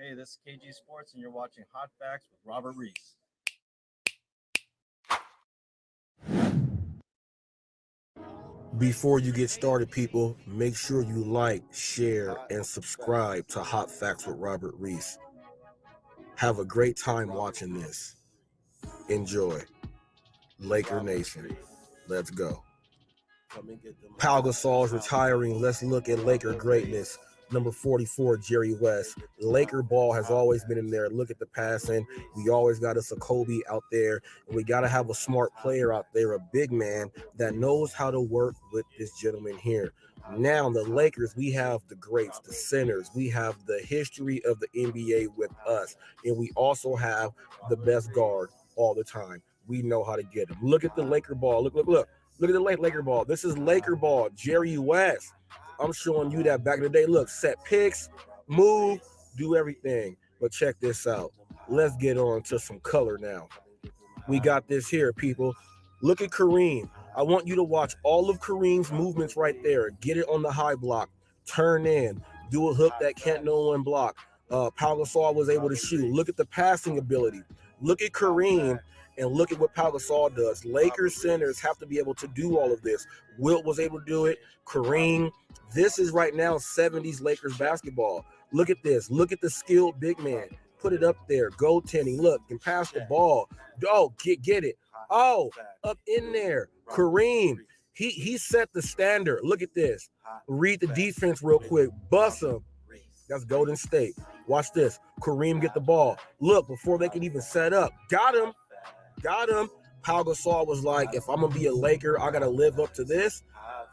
Hey, this is KG Sports, and you're watching Hot Facts with Robert Reese. Before you get started, people, make sure you like, share, and subscribe to Hot Facts with Robert Reese. Have a great time watching this. Enjoy. Laker Nation. Let's go. Pau Gasol is retiring. Let's look at Laker greatness. Number 44, Jerry West. Laker ball has always been in there. Look at the passing. We always got us a Kobe out there. And we got to have a smart player out there, a big man that knows how to work with this gentleman here. Now, the Lakers, we have the greats, the centers. We have the history of the NBA with us. And we also have the best guard all the time. We know how to get him. Look at the Laker ball. Look. Look at the Laker ball. This is Laker ball. Jerry West. I'm showing you that back in the day. Look, set picks, move, do everything. But check this out. Let's get on to some color now. We got this here, people. Look at Kareem. I want you to watch all of Kareem's movements right there. Get it on the high block. Turn in. Do a hook that can't no one block. Pau Gasol was able to shoot. Look at the passing ability. Look at Kareem. And look at what Pau Gasol does. Lakers centers have to be able to do all of this. Wilt was able to do it. Kareem. This is right now 70s Lakers basketball. Look at this. Look at the skilled big man. Put it up there. Goaltending. Look, can pass the ball. Oh, get it. Oh, up in there. Kareem. He set the standard. Look at this. Read the defense real quick. Bust him. That's Golden State. Watch this. Kareem get the ball. Look, before they can even set up. Got him. Pau Gasol was like, if I'm going to be a Laker, I got to live up to this.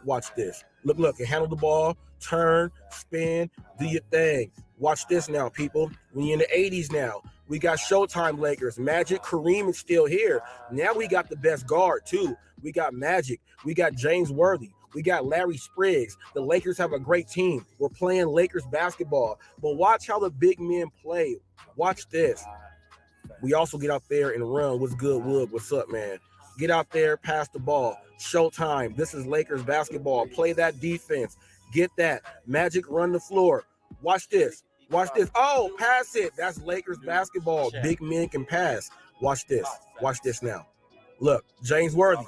Watch this. Look, and handle the ball, turn, spin, do your thing. Watch this now, people. When you're in the 80s now, we got Showtime Lakers. Magic, Kareem is still here. Now we got the best guard, too. We got Magic. We got James Worthy. We got Larry Spriggs. The Lakers have a great team. We're playing Lakers basketball. But watch how the big men play. Watch this. We also get out there and run. What's good, Wood? What's up, man? Get out there, pass the ball. Showtime. This is Lakers basketball. Play that defense. Get that. Magic, run the floor. Watch this. Oh, pass it. That's Lakers basketball. Big men can pass. Watch this. Watch this now. Look, James Worthy,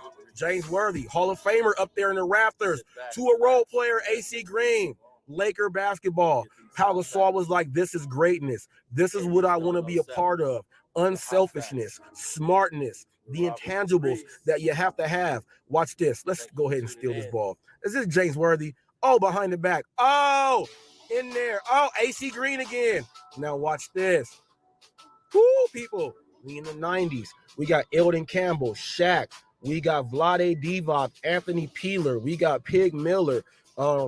Hall of Famer up there in the rafters. To a role player, AC Green. Laker basketball. Pau Gasol was like, this is greatness. This is what I want to be a part of. Unselfishness, smartness, the intangibles that you have to have. Watch this. Let's go ahead and steal this ball. Is this James Worthy? Oh, behind the back. Oh, in there. Oh, AC Green again. Now watch this. Woo, people. We in the 90s. We got Eldon Campbell, Shaq. We got Vlade Divac, Anthony Peeler. We got Pig Miller.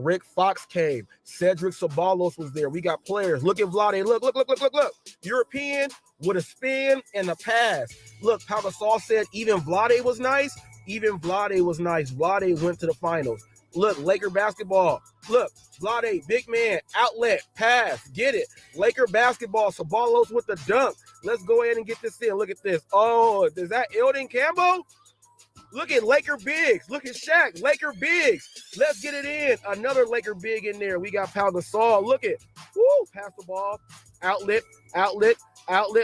Rick Fox came. Cedric Ceballos was there. We got players. Look at Vlade. Look. European with a spin and a pass. Look, Pau Gasol said even Vlade was nice. Vlade went to the finals. Look, Laker basketball. Look, Vlade, big man, outlet, pass, get it. Laker basketball, Ceballos with the dunk. Let's go ahead and get this in. Look at this. Oh, is that Eldon Campbell? Look at Laker bigs. Look at Shaq. Laker bigs. Let's get it in. Another Laker big in there. We got Pau Gasol. Look at. Woo. Pass the ball. Outlet.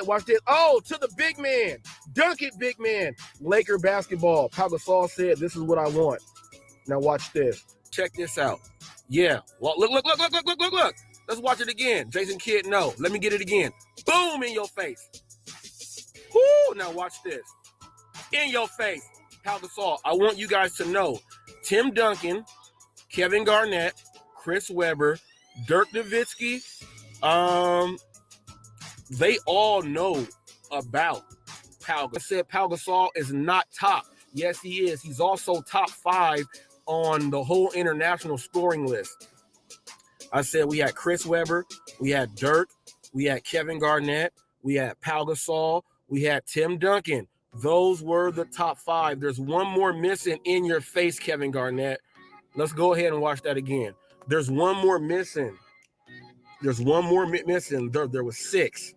Watch this. Oh, to the big man. Dunk it, big man. Laker basketball. Pau Gasol said, this is what I want. Now watch this. Check this out. Yeah. Look. Let's watch it again. Jason Kidd, no. Let me get it again. Boom, in your face. Woo. Now watch this. In your face. Pau Gasol. I want you guys to know Tim Duncan, Kevin Garnett, Chris Webber, Dirk Nowitzki, they all know about Pau Gasol. I said Pau Gasol is not top. Yes, he is. He's also top 5 on the whole international scoring list. I said we had Chris Webber, we had Dirk, we had Kevin Garnett, we had Pau Gasol, we had Tim Duncan. Those were the top 5. There's one more missing. In your face, Kevin Garnett. Let's go ahead and watch that again. There's one more missing. There was 6.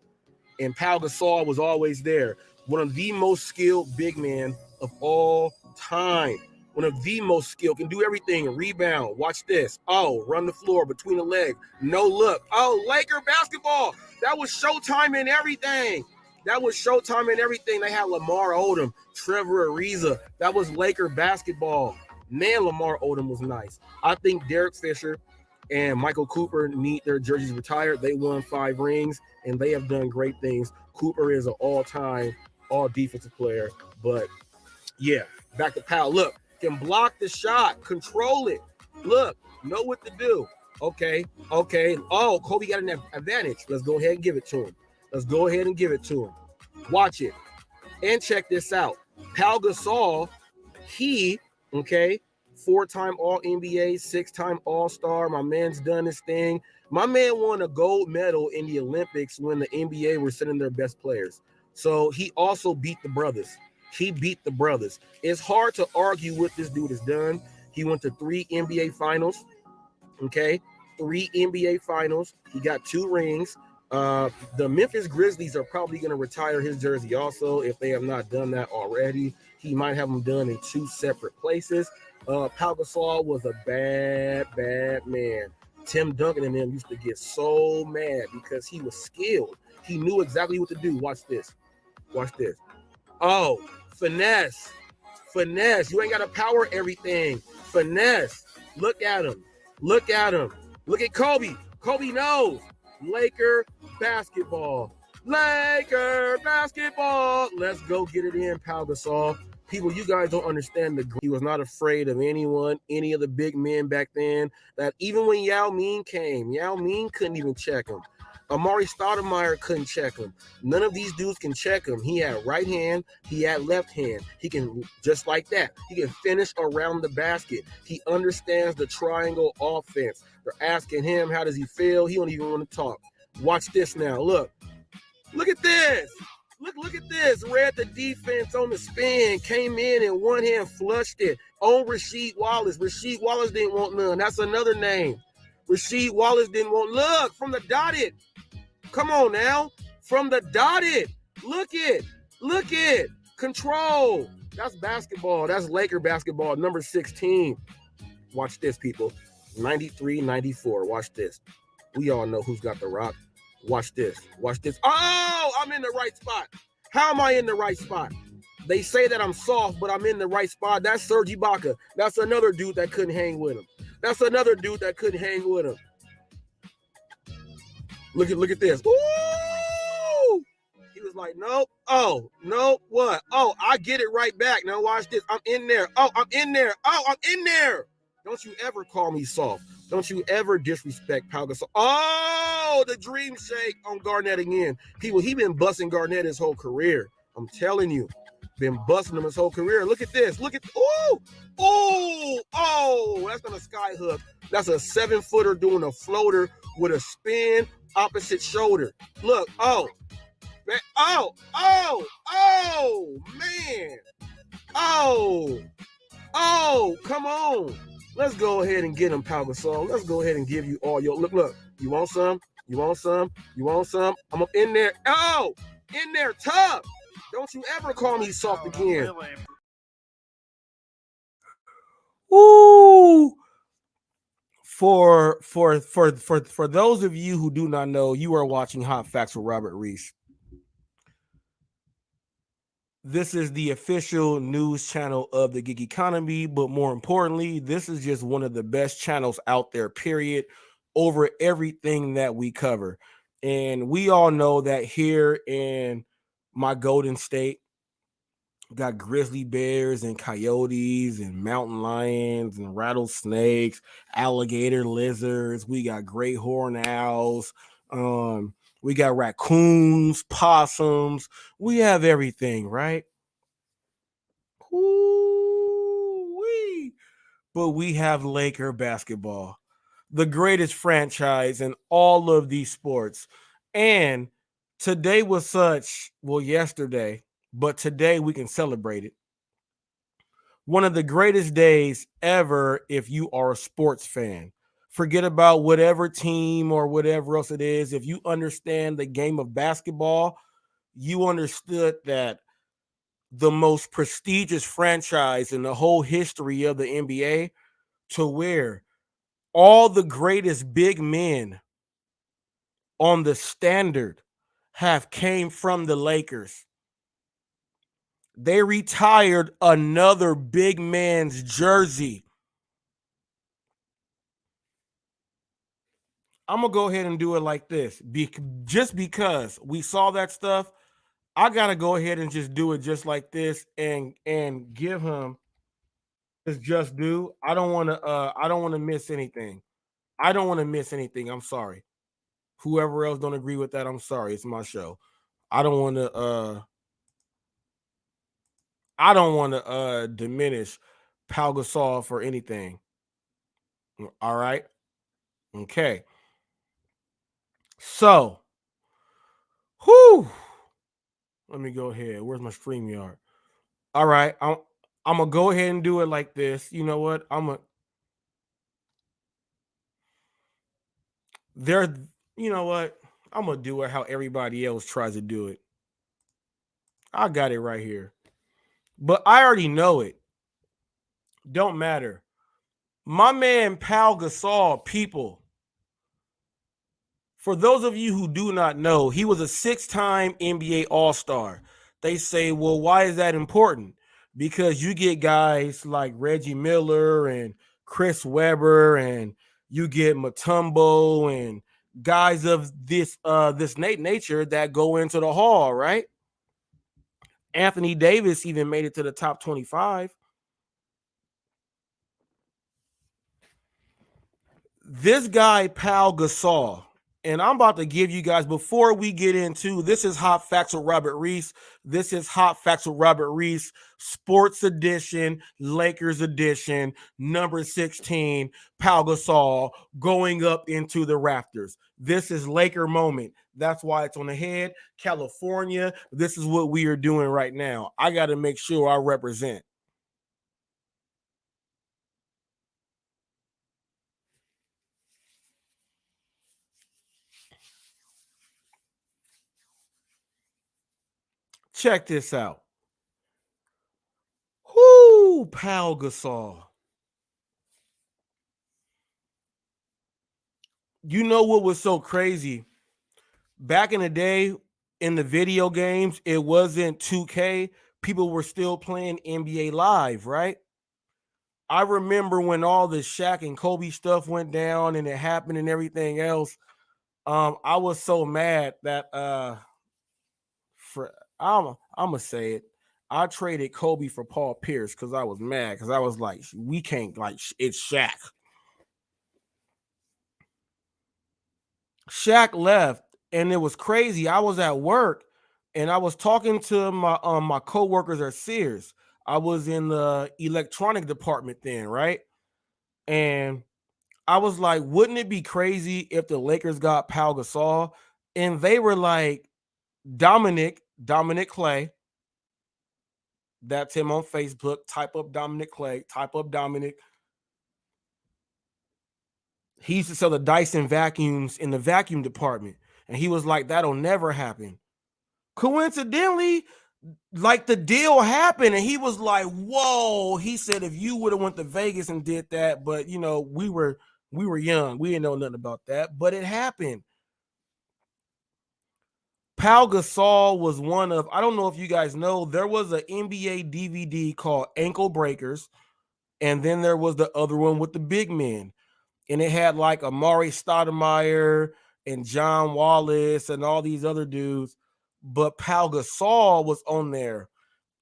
And Pau Gasol was always there. One of the most skilled big men of all time. one of the most skilled, can do everything. Rebound. Watch this. Oh, run the floor between the legs. No look. Oh, Laker basketball. That was Showtime and everything. That was Showtime and everything. They had Lamar Odom, Trevor Ariza. That was Laker basketball. Man, Lamar Odom was nice. I think Derek Fisher and Michael Cooper need their jerseys retired. They won 5 rings, and they have done great things. Cooper is an all-time, all-defensive player. But, yeah, back to Powell. Look, can block the shot, control it. Look, know what to do. Okay. Oh, Kobe got an advantage. Let's go ahead and give it to him. Watch it. And check this out. Pau Gasol, okay, 4-time All-NBA, 6-time All-Star. My man's done his thing. My man won a gold medal in the Olympics when the NBA were sending their best players. So he also beat the brothers. It's hard to argue what this dude has done. He went to 3 NBA finals, okay? 3 NBA finals. He got 2 rings. The Memphis Grizzlies are probably going to retire his jersey also if they have not done that already. He might have them done in 2 separate places. Pau Gasol was a bad man. Tim Duncan and them used to get so mad because he was skilled. He knew exactly what to do. Watch this. Oh, finesse. You ain't got to power everything. Finesse. Look at him. Look at Kobe. Kobe knows. Laker basketball. Let's go get it in, Pau Gasol. People, you guys don't understand he was not afraid of anyone, any of the big men back then. That even when Yao Ming came, Yao Ming couldn't even check him. Amari Stoudemire couldn't check him. None of these dudes can check him. He had right hand. He had left hand. He can, just like that, he can finish around the basket. He understands the triangle offense. They're asking him, how does he feel? He don't even want to talk. Watch this now. Look at this. Look at this. Read the defense on the spin. Came in and one hand flushed it on Rasheed Wallace. Rasheed Wallace didn't want none. That's another name. Rasheed Wallace didn't want. Look, from the dotted. Come on now. From the dotted. Look it. Control. That's basketball. That's Laker basketball. Number 16. Watch this, people. 93-94. Watch this. We all know who's got the rock. Watch this. Oh, I'm in the right spot. How am I in the right spot? They say that I'm soft, but I'm in the right spot. That's Serge Ibaka. That's another dude that couldn't hang with him. Look at this. Ooh! He was like, nope. Oh, no, what? Oh, I get it right back. Now watch this. I'm in there. Oh, I'm in there. Don't you ever call me soft. Don't you ever disrespect Pau Gasol. Oh, the dream shake on Garnett again. People, he been busting Garnett his whole career. I'm telling you. Been busting him his whole career. Look at this. Oh, that's not a sky hook. That's a 7-footer doing a floater with a spin opposite shoulder. Look, man. Come on. Let's go ahead and get him, Pau Gasol. Let's go ahead and give you all your look. You want some? I'm up in there. Oh, in there, tough. Don't you ever call me soft again. Ooh. For those of you who do not know, you are watching Hot Facts with Robert Reese. This is the official news channel of the gig economy, but more importantly, this is just one of the best channels out there, period, over everything that we cover. And we all know that here in my Golden State, got grizzly bears and coyotes and mountain lions and rattlesnakes, alligator lizards. We got great horned owls. We got raccoons, possums. We have everything, right? Ooh-wee. But we have Laker basketball, the greatest franchise in all of these sports. And today was yesterday, but today we can celebrate it. One of the greatest days ever if you are a sports fan. Forget about whatever team or whatever else it is. If you understand the game of basketball, you understood that the most prestigious franchise in the whole history of the NBA, to where all the greatest big men on the standard have came from the Lakers. They retired another big man's jersey. I'm gonna go ahead and do it like this. Just because we saw that stuff, I gotta go ahead and just do it just like this and give him his just due. I don't want to miss anything. I don't want to miss anything. I'm sorry. Whoever else don't agree with that, I'm sorry. It's my show. I don't want to diminish Pau Gasol for anything. All right. Okay. So, whew. Let me go ahead. Where's my StreamYard? All right. I'm gonna go ahead and do it like this. You know what? You know what? I'm gonna do it how everybody else tries to do it. I got it right here. But I already know it. Don't matter. My man Pau Gasol, people. For those of you who do not know, he was a 6-time NBA All-Star. They say, well, why is that important? Because you get guys like Reggie Miller and Chris Webber, and you get Mutombo and guys of this nature that go into the Hall, right? Anthony Davis even made it to the top 25. This guy, Pau Gasol, and I'm about to give you guys, before we get into, this is Hot Facts with Robert Reese. This is Hot Facts with Robert Reese, Sports Edition, Lakers Edition, number 16, Pau Gasol going up into the rafters. This is Laker moment. That's why it's on the head. California, this is what we are doing right now. I got to make sure I represent. Check this out. Whoo, Pau Gasol. You know what was so crazy? Back in the day, in the video games, it wasn't 2K. People were still playing NBA Live, right? I remember when all the Shaq and Kobe stuff went down and it happened and everything else. I was so mad that for I'm gonna say it. I traded Kobe for Paul Pierce because I was mad, because I was like, we can't, like, it's Shaq. Shaq left, and it was crazy. I was at work, and I was talking to my coworkers at Sears. I was in the electronic department then, right? And I was like, wouldn't it be crazy if the Lakers got Pau Gasol? And they were like, Dominic Clay. That's him on Facebook. Type up Dominic Clay. Type up Dominic. He used to sell the Dyson vacuums in the vacuum department. And he was like, that'll never happen. Coincidentally, like, the deal happened, and he was like, whoa. He said, if you would have went to Vegas and did that, but you know, we were young. We didn't know nothing about that, but it happened. Pau Gasol was one of, I don't know if you guys know, there was an NBA DVD called Ankle Breakers, and then there was the other one with the big men. And it had like Amari Stoudemire and John Wallace and all these other dudes. But Pau Gasol was on there,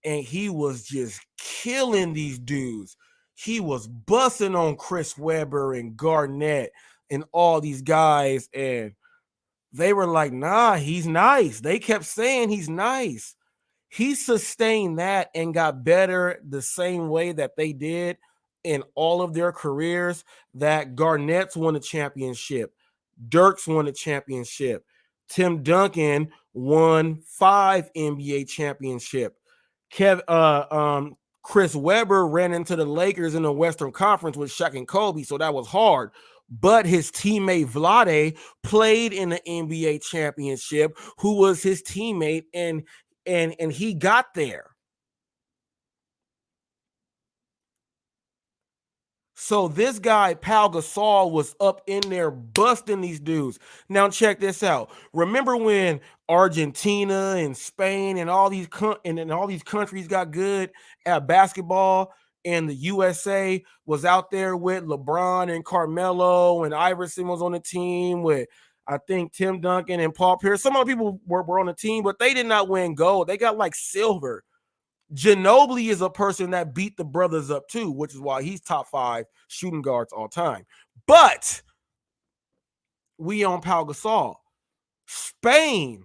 and he was just killing these dudes. He was busting on Chris Webber and Garnett and all these guys, and they were like, nah, he's nice. They kept saying he's nice. He sustained that and got better the same way that they did in all of their careers. That Garnett's won a championship. Dirk's won a championship. Tim Duncan won 5 NBA championship. Chris Webber ran into the Lakers in the Western Conference with Shaq and Kobe, so that was hard. But his teammate Vlade played in the NBA championship, who was his teammate, and he got there. So this guy, Pau Gasol, was up in there busting these dudes. Now check this out. Remember when Argentina and Spain and all these countries got good at basketball, and the USA was out there with LeBron and Carmelo, and Iverson was on the team with, I think, Tim Duncan and Paul Pierce. Some other people were on the team, but they did not win gold. They got like silver. Ginobili is a person that beat the brothers up too, which is why he's top 5 shooting guards all time. But we on Pau Gasol. Spain,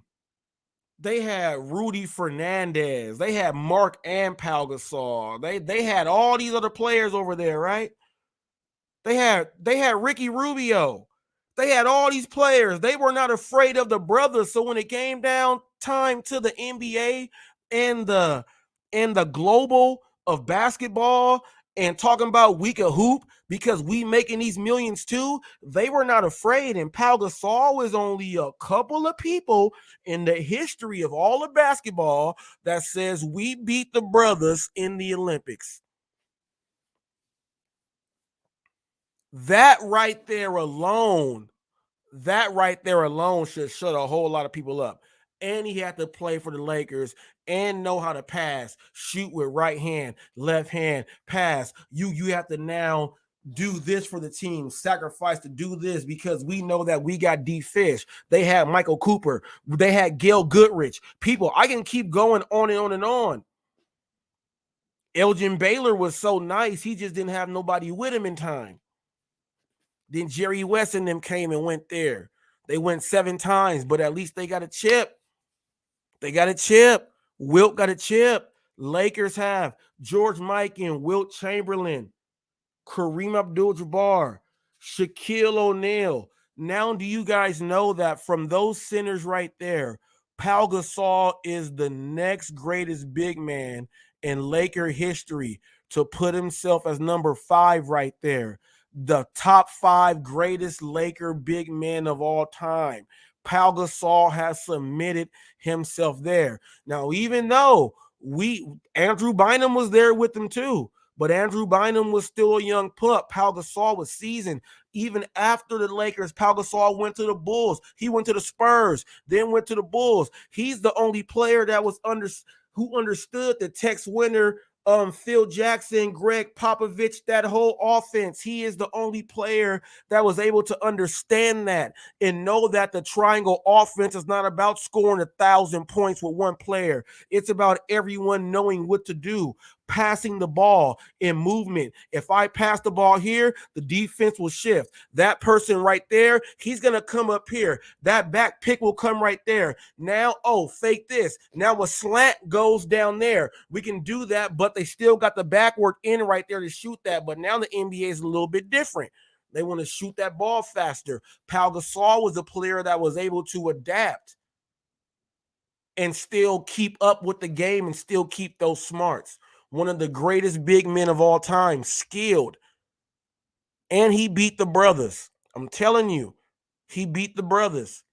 they had Rudy Fernandez. They had Mark and Pau Gasol. They had all these other players over there, right? They had Ricky Rubio. They had all these players. They were not afraid of the brothers. So when it came down time to the NBA and the global of basketball and talking about we could hoop because we making these millions too, they were not afraid. And Pau Gasol is only a couple of people in the history of all of basketball that says we beat the brothers in the Olympics. That right there alone should shut a whole lot of people up. And he had to play for the Lakers and know how to pass, shoot with right hand, left hand, pass. You have to now do this for the team, sacrifice to do this because we know that we got D Fish. They had Michael Cooper. They had Gail Goodrich. People, I can keep going on and on and on. Elgin Baylor was so nice. He just didn't have nobody with him in time. Then Jerry West and them came and went there. They went 7 times, but at least they got a chip. Wilt got a chip. Lakers have George Mikan, Wilt Chamberlain, Kareem Abdul-Jabbar, Shaquille O'Neal. Now, do you guys know that from those centers right there, Pau Gasol is the next greatest big man in Laker history to put himself as number 5 right there. The top 5 greatest Laker big men of all time. Pau Gasol has submitted himself there. Now, even though Andrew Bynum was there with them too, but Andrew Bynum was still a young pup. Pau Gasol was seasoned. Even after the Lakers, Pau Gasol went to the Bulls. He went to the Spurs, then went to the Bulls. He's the only player that was who understood the Tex Winter, Phil Jackson, Greg Popovich, that whole offense. He is the only player that was able to understand that and know that the triangle offense is not about scoring 1,000 points with one player. It's about everyone knowing what to do, passing the ball in movement. If I pass the ball here, the defense will shift. That person right there, he's going to come up here. That back pick will come right there. Now, fake this. Now a slant goes down there. We can do that, but they still got the backward in right there to shoot that. But now the NBA is a little bit different. They want to shoot that ball faster. Pau Gasol was a player that was able to adapt and still keep up with the game and still keep those smarts. One of the greatest big men of all time, skilled. And he beat the brothers. I'm telling you, he beat the brothers.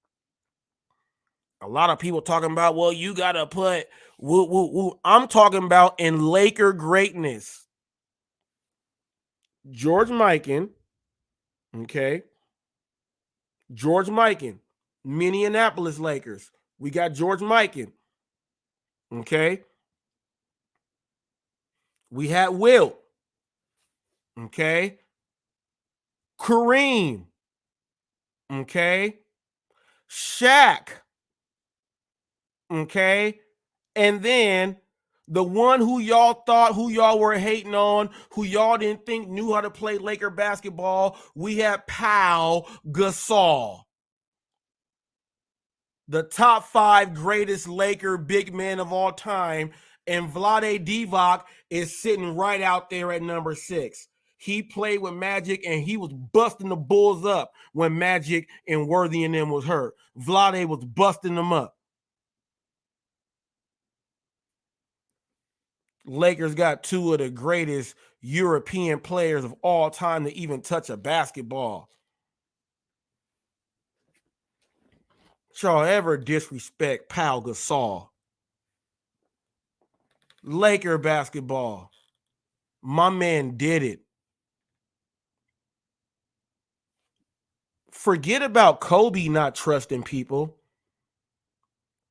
A lot of people talking about, well, you got to put woo, woo, woo. I'm talking about in Laker greatness. George Mikan, okay? George Mikan, Minneapolis Lakers. We got George Mikan, okay? We had Wilt, okay? Kareem, okay? Shaq, okay? And then the one who y'all were hating on, who y'all didn't think knew how to play Laker basketball, we had Pau Gasol. The top 5 greatest Laker big men of all time, and Vlade Divac is sitting right out there at number 6. He played with Magic, and he was busting the Bulls up when Magic and Worthy and them was hurt. Vlade was busting them up. Lakers got 2 of the greatest European players of all time to even touch a basketball. Y'all ever disrespect Pau Gasol? Laker basketball. My man did it. Forget about Kobe not trusting people.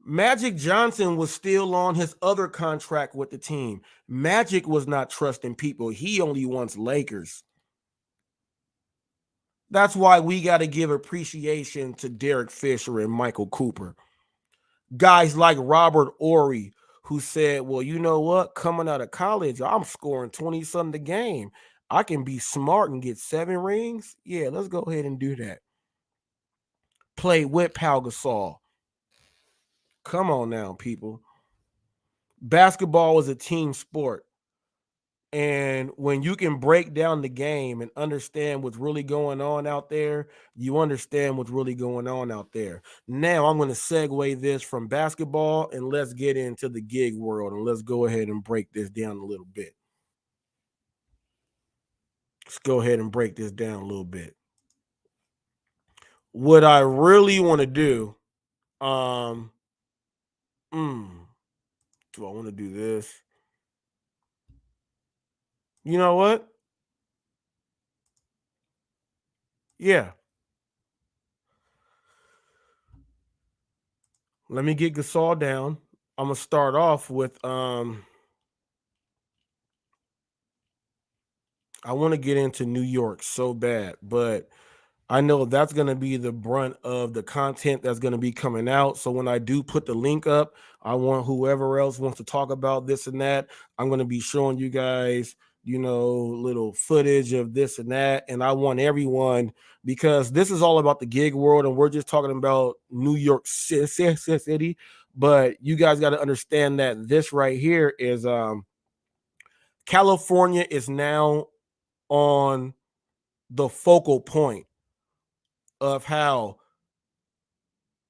Magic Johnson was still on his other contract with the team. Magic was not trusting people. He only wants Lakers. That's why we got to give appreciation to Derek Fisher and Michael Cooper. Guys like Robert Ory, who said, well, you know what? Coming out of college, I'm scoring 20-something a game. I can be smart and get 7 rings. Yeah, let's go ahead and do that. Play with Pau Gasol. Come on now, people. Basketball is a team sport. And when you can break down the game and understand what's really going on out there, you understand what's really going on out there. Now I'm going to segue this from basketball and let's get into the gig world and let's go ahead and break this down a little bit. Let's go ahead and break this down a little bit. What I really want to do, do I want to do this? You know what? Yeah. Let me get Gasol down. I'm going to start off with I want to get into New York so bad, but I know that's going to be the brunt of the content that's going to be coming out. So when I do put the link up, I want whoever else wants to talk about this and that. I'm going to be showing you guys, little footage of this and that. And I want everyone, because this is all about the gig world and we're just talking about New York City. But you guys got to understand that this right here is California is now on the focal point of how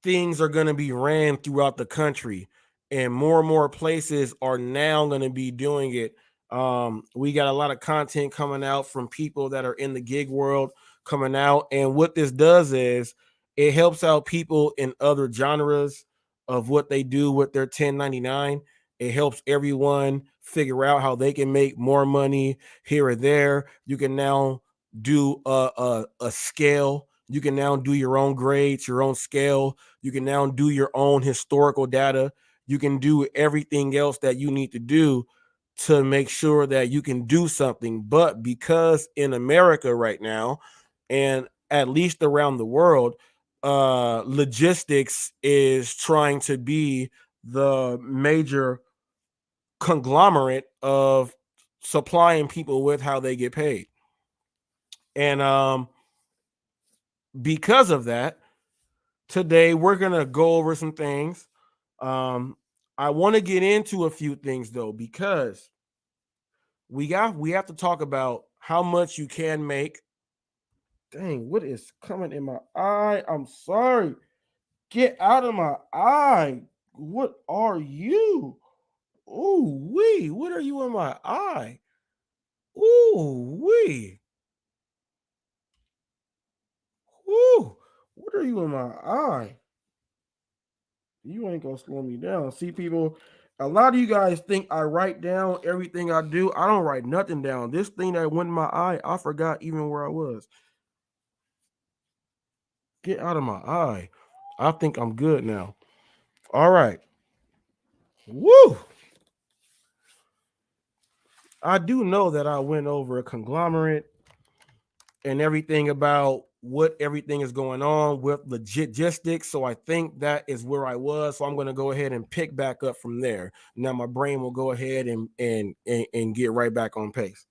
things are going to be ran throughout the country, and more places are now going to be doing it. We got a lot of content coming out from people that are in the gig world coming out, and what this does is it helps out people in other genres of what they do with their 1099. It helps everyone figure out how they can make more money here or there. You can now do a scale. You can now do your own grades, your own scale. You can now do your own historical data. You can do everything else that you need to do to make sure that you can do something. But because in America right now, and at least around the world, logistics is trying to be the major conglomerate of supplying people with how they get paid. And because of that, today we're gonna go over some things. I want to get into a few things though, because we have to talk about how much you can make. Dang, what is coming in my eye? I'm sorry. Get out of my eye. What are you? Ooh wee. What are you in my eye? Ooh wee. Ooh. What are you in my eye? You ain't gonna slow me down. See, people, a lot of you guys think I write down everything I do. I don't write nothing down. This thing that went in my eye, I forgot even where I was. Get out of my eye. I think I'm good now. All right. Woo! I do know that I went over a conglomerate and everything about what everything is going on with logistics. So I think that is where I was. So I'm going to go ahead and pick back up from there. Now my brain will go ahead and get right back on pace.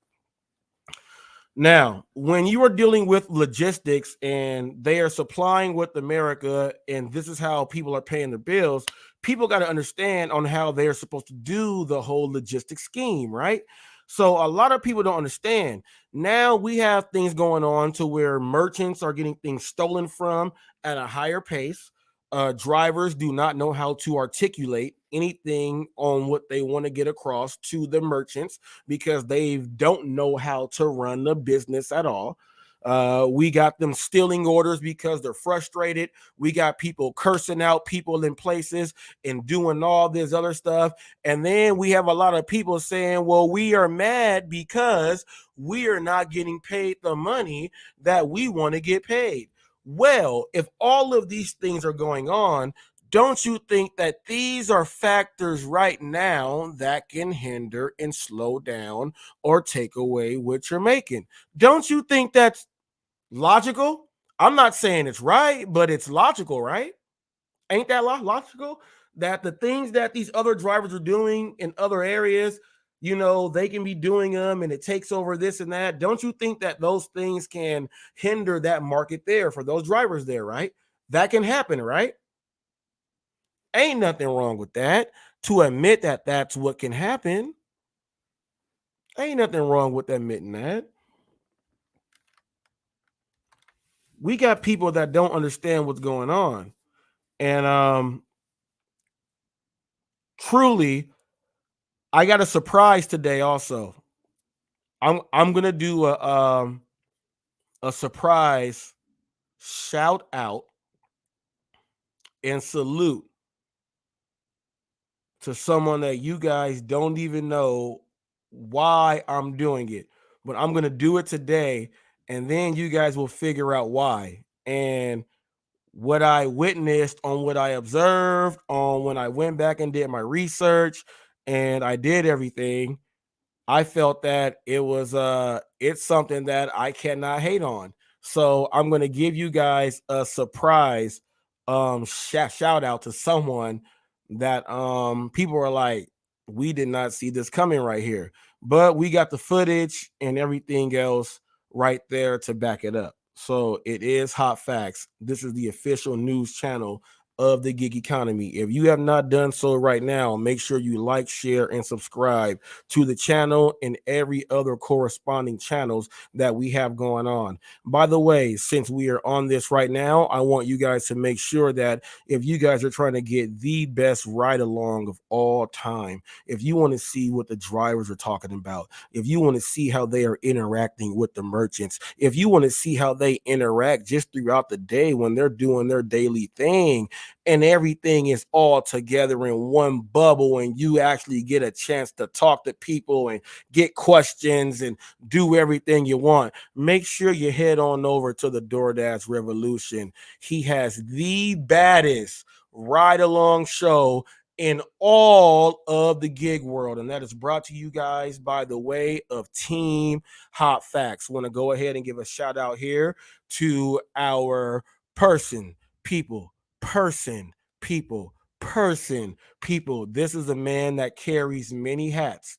Now, when you are dealing with logistics and they are supplying with America, and this is how people are paying their bills, people got to understand on how they're supposed to do the whole logistics scheme, right? So a lot of people don't understand. Now we have things going on to where merchants are getting things stolen from at a higher pace. Drivers do not know how to articulate anything on what they want to get across to the merchants because they don't know how to run the business at all. We got them stealing orders because they're frustrated. We got people cursing out people in places and doing all this other stuff. And then we have a lot of people saying, well, we are mad because we are not getting paid the money that we want to get paid. Well, if all of these things are going on, don't you think that these are factors right now that can hinder and slow down or take away what you're making? Don't you think that's logical? I'm not saying it's right, but it's logical, right? Ain't that logical? That the things that these other drivers are doing in other areas, they can be doing them and it takes over this and that. Don't you think that those things can hinder that market there for those drivers there, right? That can happen, right? Ain't nothing wrong with that. To admit that that's what can happen, ain't nothing wrong with admitting that. We got people that don't understand what's going on. And truly, I got a surprise today also. I'm gonna do a surprise shout out and salute to someone that you guys don't even know why I'm doing it, but I'm gonna do it today, and then you guys will figure out why and what I witnessed on what I observed on when I went back and did my research and I did everything. I felt that it's something that I cannot hate on. So I'm going to give you guys a surprise shout out to someone that people are like, we did not see this coming right here. But we got the footage and everything else right there to back it up. So it is Hot Facts. This is the official news channel of the gig economy. If you have not done so right now, make sure you like, share, and subscribe to the channel and every other corresponding channels that we have going on. By the way, since we are on this right now, I want you guys to make sure that if you guys are trying to get the best ride along of all time, if you want to see what the drivers are talking about, if you want to see how they are interacting with the merchants, if you want to see how they interact just throughout the day when they're doing their daily thing, and everything is all together in one bubble and you actually get a chance to talk to people and get questions and do everything you want, make sure you head on over to the DoorDash Revolution. He has the baddest ride along show in all of the gig world, and that is brought to you guys by the way of Team Hot Facts. Want to go ahead and give a shout out here to our people. This is a man that carries many hats.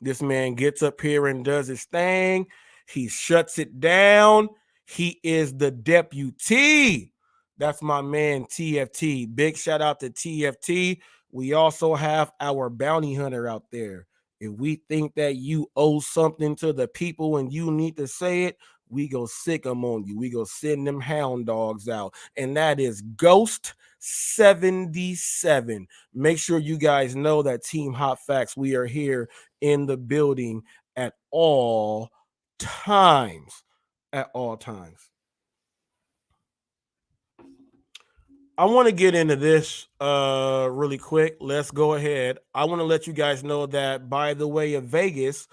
This man gets up here and does his thing. He shuts it down. He is the deputy. That's my man, TFT. Big shout out to TFT. We also have our bounty hunter out there. If we think that you owe something to the people and you need to say it, we go sick them on you. We go send them hound dogs out. And that is Ghost 77. Make sure you guys know that Team Hot Facts, we are here in the building at all times. At all times. I want to get into this really quick. Let's go ahead. I want to let you guys know that by the way of Vegas,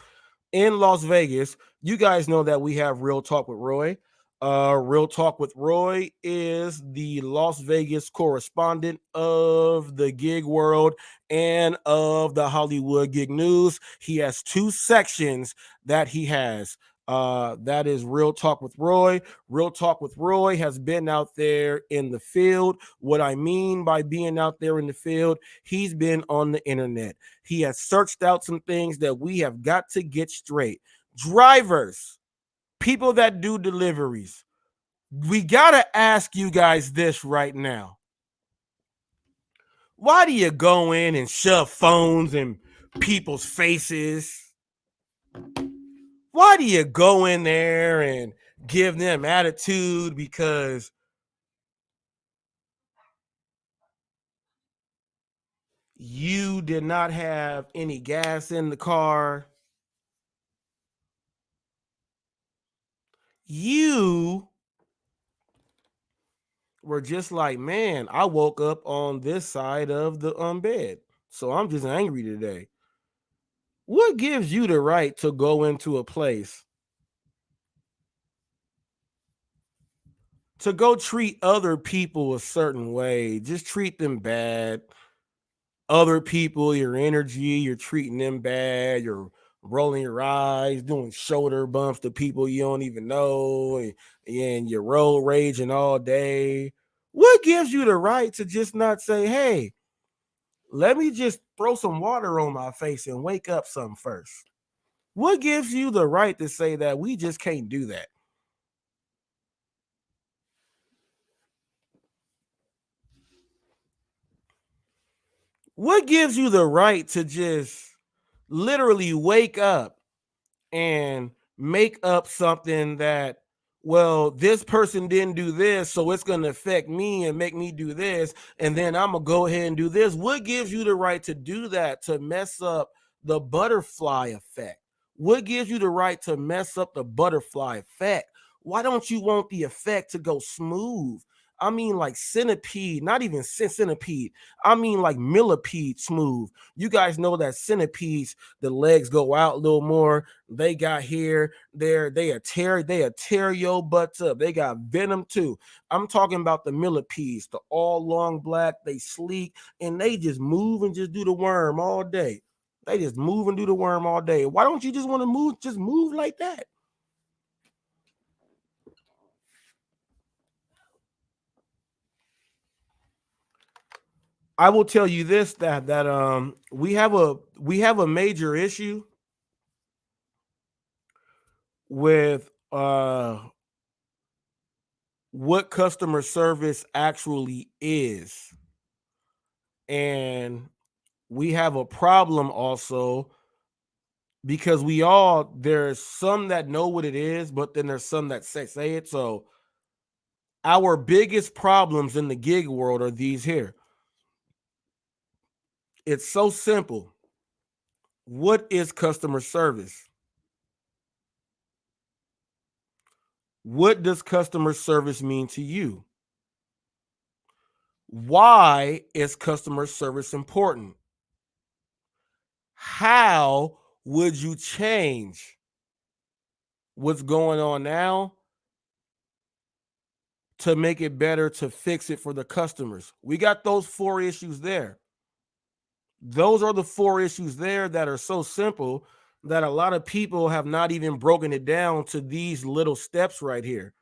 in Las Vegas, you guys know that we have Real Talk with Roy. Real Talk with Roy is the Las Vegas correspondent of the gig world and of the Hollywood gig news. He has two sections that he has. That is Real Talk with Roy. Real Talk with Roy has been out there in the field. What I mean by being out there in the field, he's been on the internet. He has searched out some things that we have got to get straight. Drivers, people that do deliveries, we got to ask you guys this right now. Why do you go in and shove phones in people's faces? Why do you go in there and give them attitude because you did not have any gas in the car? You were just like, man, I woke up on this side of the bed, so I'm just angry today. What gives you the right to go into a place to go treat other people a certain way. Just treat them bad. Other people, your energy, you're treating them bad. You're rolling your eyes, doing shoulder bumps to people you don't even know, and you're road raging all day. What gives you the right to just not say, hey, let me just throw some water on my face and wake up some first? What gives you the right to say that? We just can't do that? What gives you the right to just literally wake up and make up something that, well, this person didn't do this, so it's going to affect me and make me do this, and then I'm going to go ahead and do this? What gives you the right to do that, to mess up the butterfly effect? What gives you the right to mess up the butterfly effect? Why don't you want the effect to go smooth? I mean, like centipede, not even centipede. I mean, like millipede smooth. You guys know that centipedes, the legs go out a little more. They got hair. They tear your butts up. They got venom too. I'm talking about the millipedes, the all long black. They sleek and they just move and just do the worm all day. They just move and do the worm all day. Why don't you just want to move? Just move like that. I will tell you this, that we have a major issue with what customer service actually is. And we have a problem also because there's some that know what it is, but then there's some that say it. So our biggest problems in the gig world are these here. It's so simple. What is customer service? What does customer service mean to you? Why is customer service important? How would you change what's going on now to make it better, to fix it for the customers? We got those 4 issues there. Those are the 4 issues there that are so simple that a lot of people have not even broken it down to these little steps right here.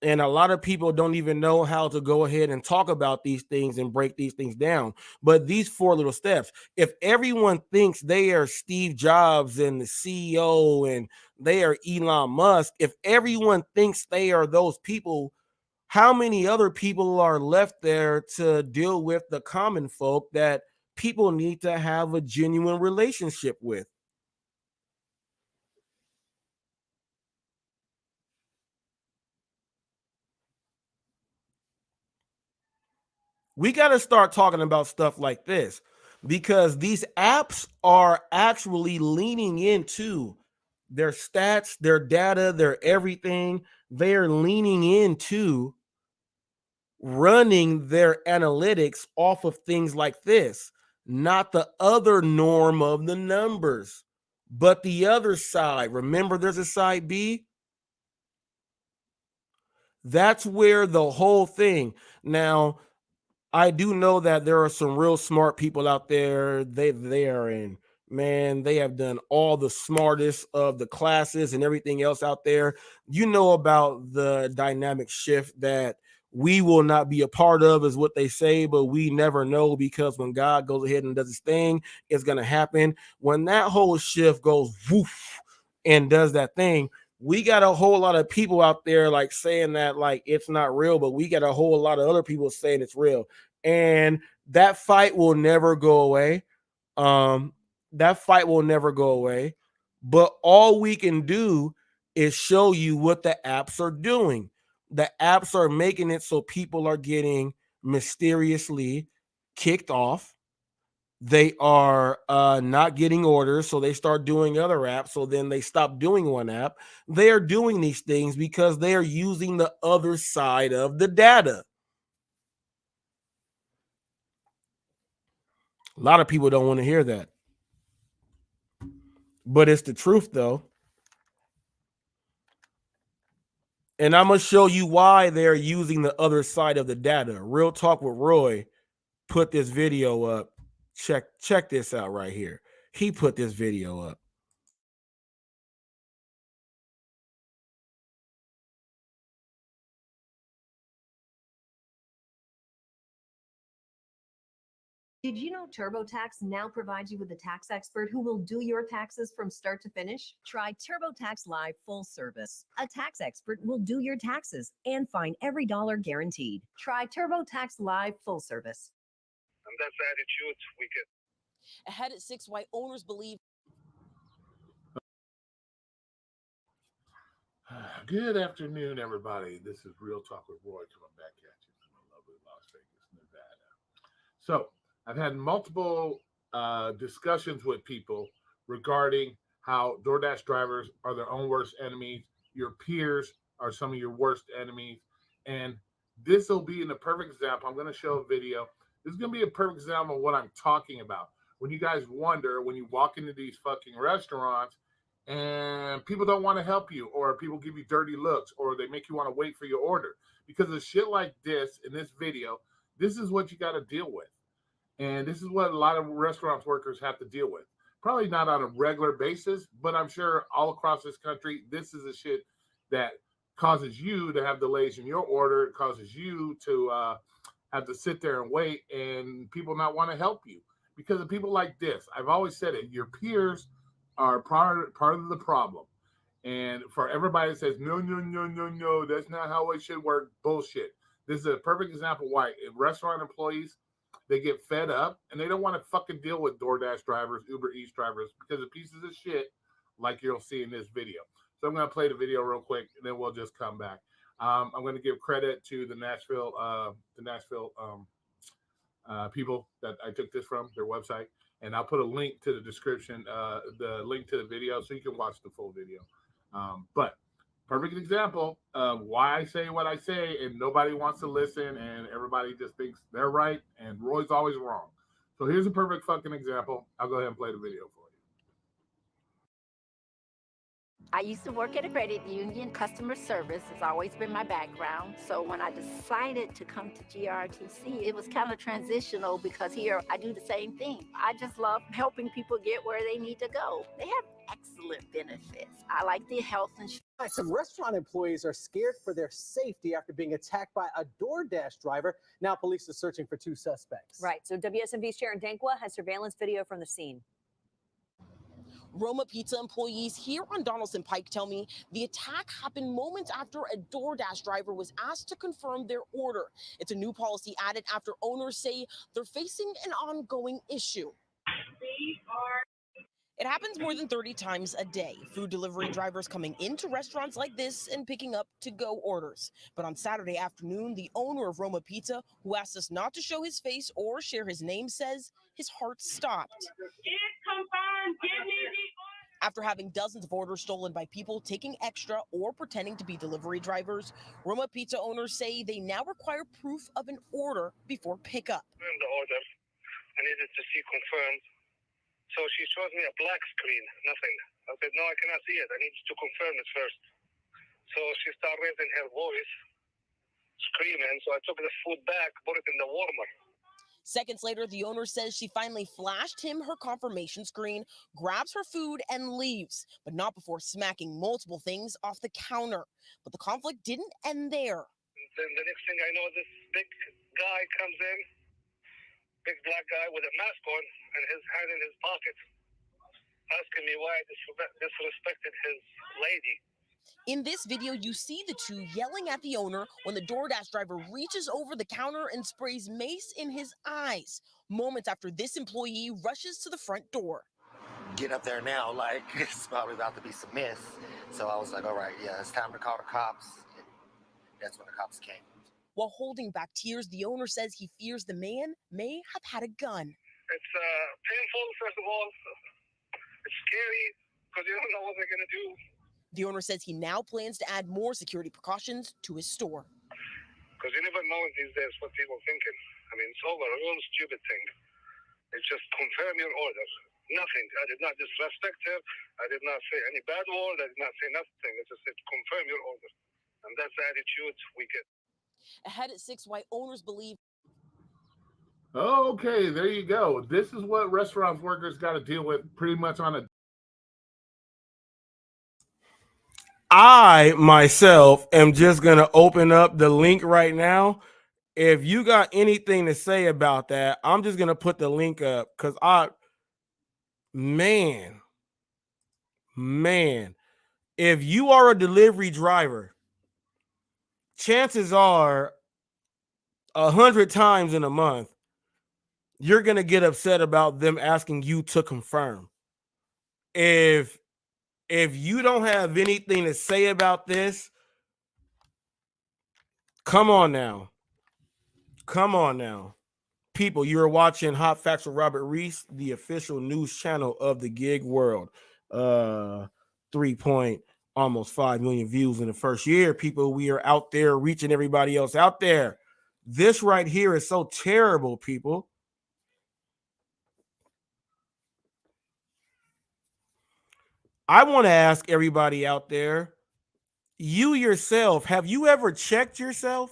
And a lot of people don't even know how to go ahead and talk about these things and break these things down. But these 4 little steps, if everyone thinks they are Steve Jobs and the CEO and they are Elon Musk, if everyone thinks they are those people, how many other people are left there to deal with the common folk that people need to have a genuine relationship with? We got to start talking about stuff like this because these apps are actually leaning into their stats, their data, their everything. They're leaning into running their analytics off of things like this, not the other norm of the numbers, but the other side. Remember, there's a side B. That's where the whole thing. Now, I do know that there are some real smart people out there. They are in, man, they have done all the smartest of the classes and everything else out there. You know about the dynamic shift that we will not be a part of, is what they say, but we never know, because when God goes ahead and does his thing, it's gonna happen. When that whole shift goes woof and does that thing, we got a whole lot of people out there like saying that like it's not real, but we got a whole lot of other people saying it's real. And that fight will never go away. Um, that fight will never go away. But all we can do is show you what the apps are doing. The apps are making it so people are getting mysteriously kicked off. They are not getting orders, so they start doing other apps. So then they stop doing one app. They are doing these things because they are using the other side of the data. A lot of people don't want to hear that, but it's the truth, though. And I'm going to show you why they're using the other side of the data. Real Talk with Roy put this video up. Check this out right here. He put this video up. Did you know TurboTax now provides you with a tax expert who will do your taxes from start to finish? Try TurboTax Live Full Service. A tax expert will do your taxes and find every dollar guaranteed. Try TurboTax Live Full Service. And that's the attitude we get. Ahead at 6, why owners believe. Good afternoon, everybody. This is Real Talk with Roy coming back at you from lovely Las Vegas, Nevada. So I've had multiple discussions with people regarding how DoorDash drivers are their own worst enemies. Your peers are some of your worst enemies. And this will be in a perfect example. I'm going to show a video. This is going to be a perfect example of what I'm talking about. When you guys wonder, when you walk into these fucking restaurants and people don't want to help you, or people give you dirty looks, or they make you want to wait for your order. Because of shit like this in this video, this is what you got to deal with. And this is what a lot of restaurant workers have to deal with. Probably not on a regular basis, but I'm sure all across this country, this is the shit that causes you to have delays in your order. It causes you to have to sit there and wait, and people not want to help you because of people like this. I've always said it. Your peers are part of the problem. And for everybody that says, no, that's not how it should work, bullshit. This is a perfect example why restaurant employees, they get fed up and they don't want to fucking deal with DoorDash drivers, Uber Eats drivers, because of pieces of shit like you'll see in this video. So I'm going to play the video real quick and then we'll just come back. I'm going to give credit to the Nashville people that I took this from, their website. And I'll put a link to the description, the link to the video, so you can watch the full video. But perfect example of why I say what I say, and nobody wants to listen, and everybody just thinks they're right, and Roy's always wrong. So here's a perfect fucking example. I'll go ahead and play the video for you. I used to work at a credit union. Customer service has always been my background. So when I decided to come to GRTC, it was kind of transitional because here I do the same thing. I just love helping people get where they need to go. They have excellent benefits. I like the health insurance. Some restaurant employees are scared for their safety after being attacked by a DoorDash driver. Now police are searching for 2 suspects. Right. So WSMV's Sharon Dankwa has surveillance video from the scene. Roma Pizza employees here on Donaldson Pike tell me the attack happened moments after a DoorDash driver was asked to confirm their order. It's a new policy added after owners say they're facing an ongoing issue. It happens more than 30 times a day. Food delivery drivers coming into restaurants like this and picking up to-go orders. But on Saturday afternoon, the owner of Roma Pizza, who asked us not to show his face or share his name, says his heart stopped. After having dozens of orders stolen by people taking extra or pretending to be delivery drivers, Roma Pizza owners say they now require proof of an order before pickup. The order, I needed to see confirmed. So she shows me a black screen, nothing. I said, no, I cannot see it. I need to confirm it first. So she started raising her voice, screaming. So I took the food back, put it in the warmer. Seconds later, the owner says she finally flashed him her confirmation screen, grabs her food, and leaves, but not before smacking multiple things off the counter. But the conflict didn't end there. Then the next thing I know, this big guy comes in, big black guy with a mask on and his hand in his pocket, asking me why I disrespected his lady. In this video, you see the two yelling at the owner when the DoorDash driver reaches over the counter and sprays mace in his eyes. Moments after this employee rushes to the front door. Get up there now, like it's probably about to be some mess. So I was like, all right, yeah, it's time to call the cops. And that's when the cops came. While holding back tears, the owner says he fears the man may have had a gun. It's painful, first of all. It's scary because you don't know what they're going to do. The owner says he now plans to add more security precautions to his store. Because you never know these days what people are thinking. I mean, it's over. A real stupid thing. It's just confirm your order. Nothing. I did not disrespect her. I did not say any bad word. I did not say nothing. I just said confirm your order. And that's the attitude we get. Ahead at 6, why owners believe. Okay, there you go. This is what restaurant workers got to deal with pretty much on a. I myself am just going to open up the link right now. If you got anything to say about that, I'm just going to put the link up because man, if you are a delivery driver, chances are 100 times in a month, you're going to get upset about them asking you to confirm. If you don't have anything to say about this, come on now. People, you're watching Hot Facts with Robert Reese, the official news channel of the gig world. 3.5 million views in the first year. People, we are out there reaching everybody else out there. This right here is so terrible, people. I want to ask everybody out there, you yourself, have you ever checked yourself?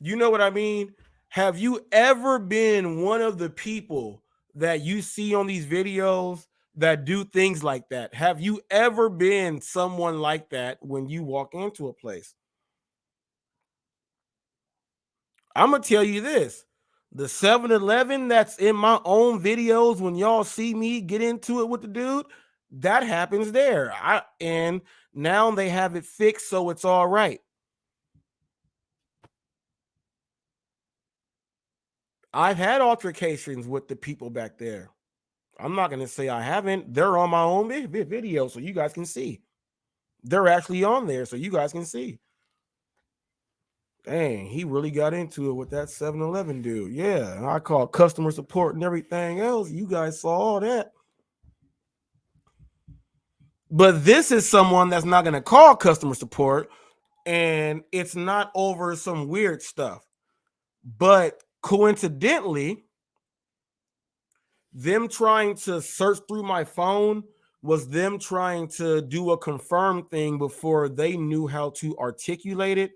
You know what I mean? Have you ever been one of the people that you see on these videos that do things like that? Have you ever been someone like that when you walk into a place? I'm going to tell you this. The 7-Eleven that's in my own videos, when y'all see me get into it with the dude, that happens there. And now they have it fixed, so it's all right. I've had altercations with the people back there. I'm not going to say I haven't. They're on my own video, so you guys can see. They're actually on there, so you guys can see. Dang, he really got into it with that 7-Eleven dude. Yeah, and I called customer support and everything else. You guys saw all that. But this is someone that's not going to call customer support, and it's not over some weird stuff. But coincidentally, them trying to search through my phone was them trying to do a confirm thing before they knew how to articulate it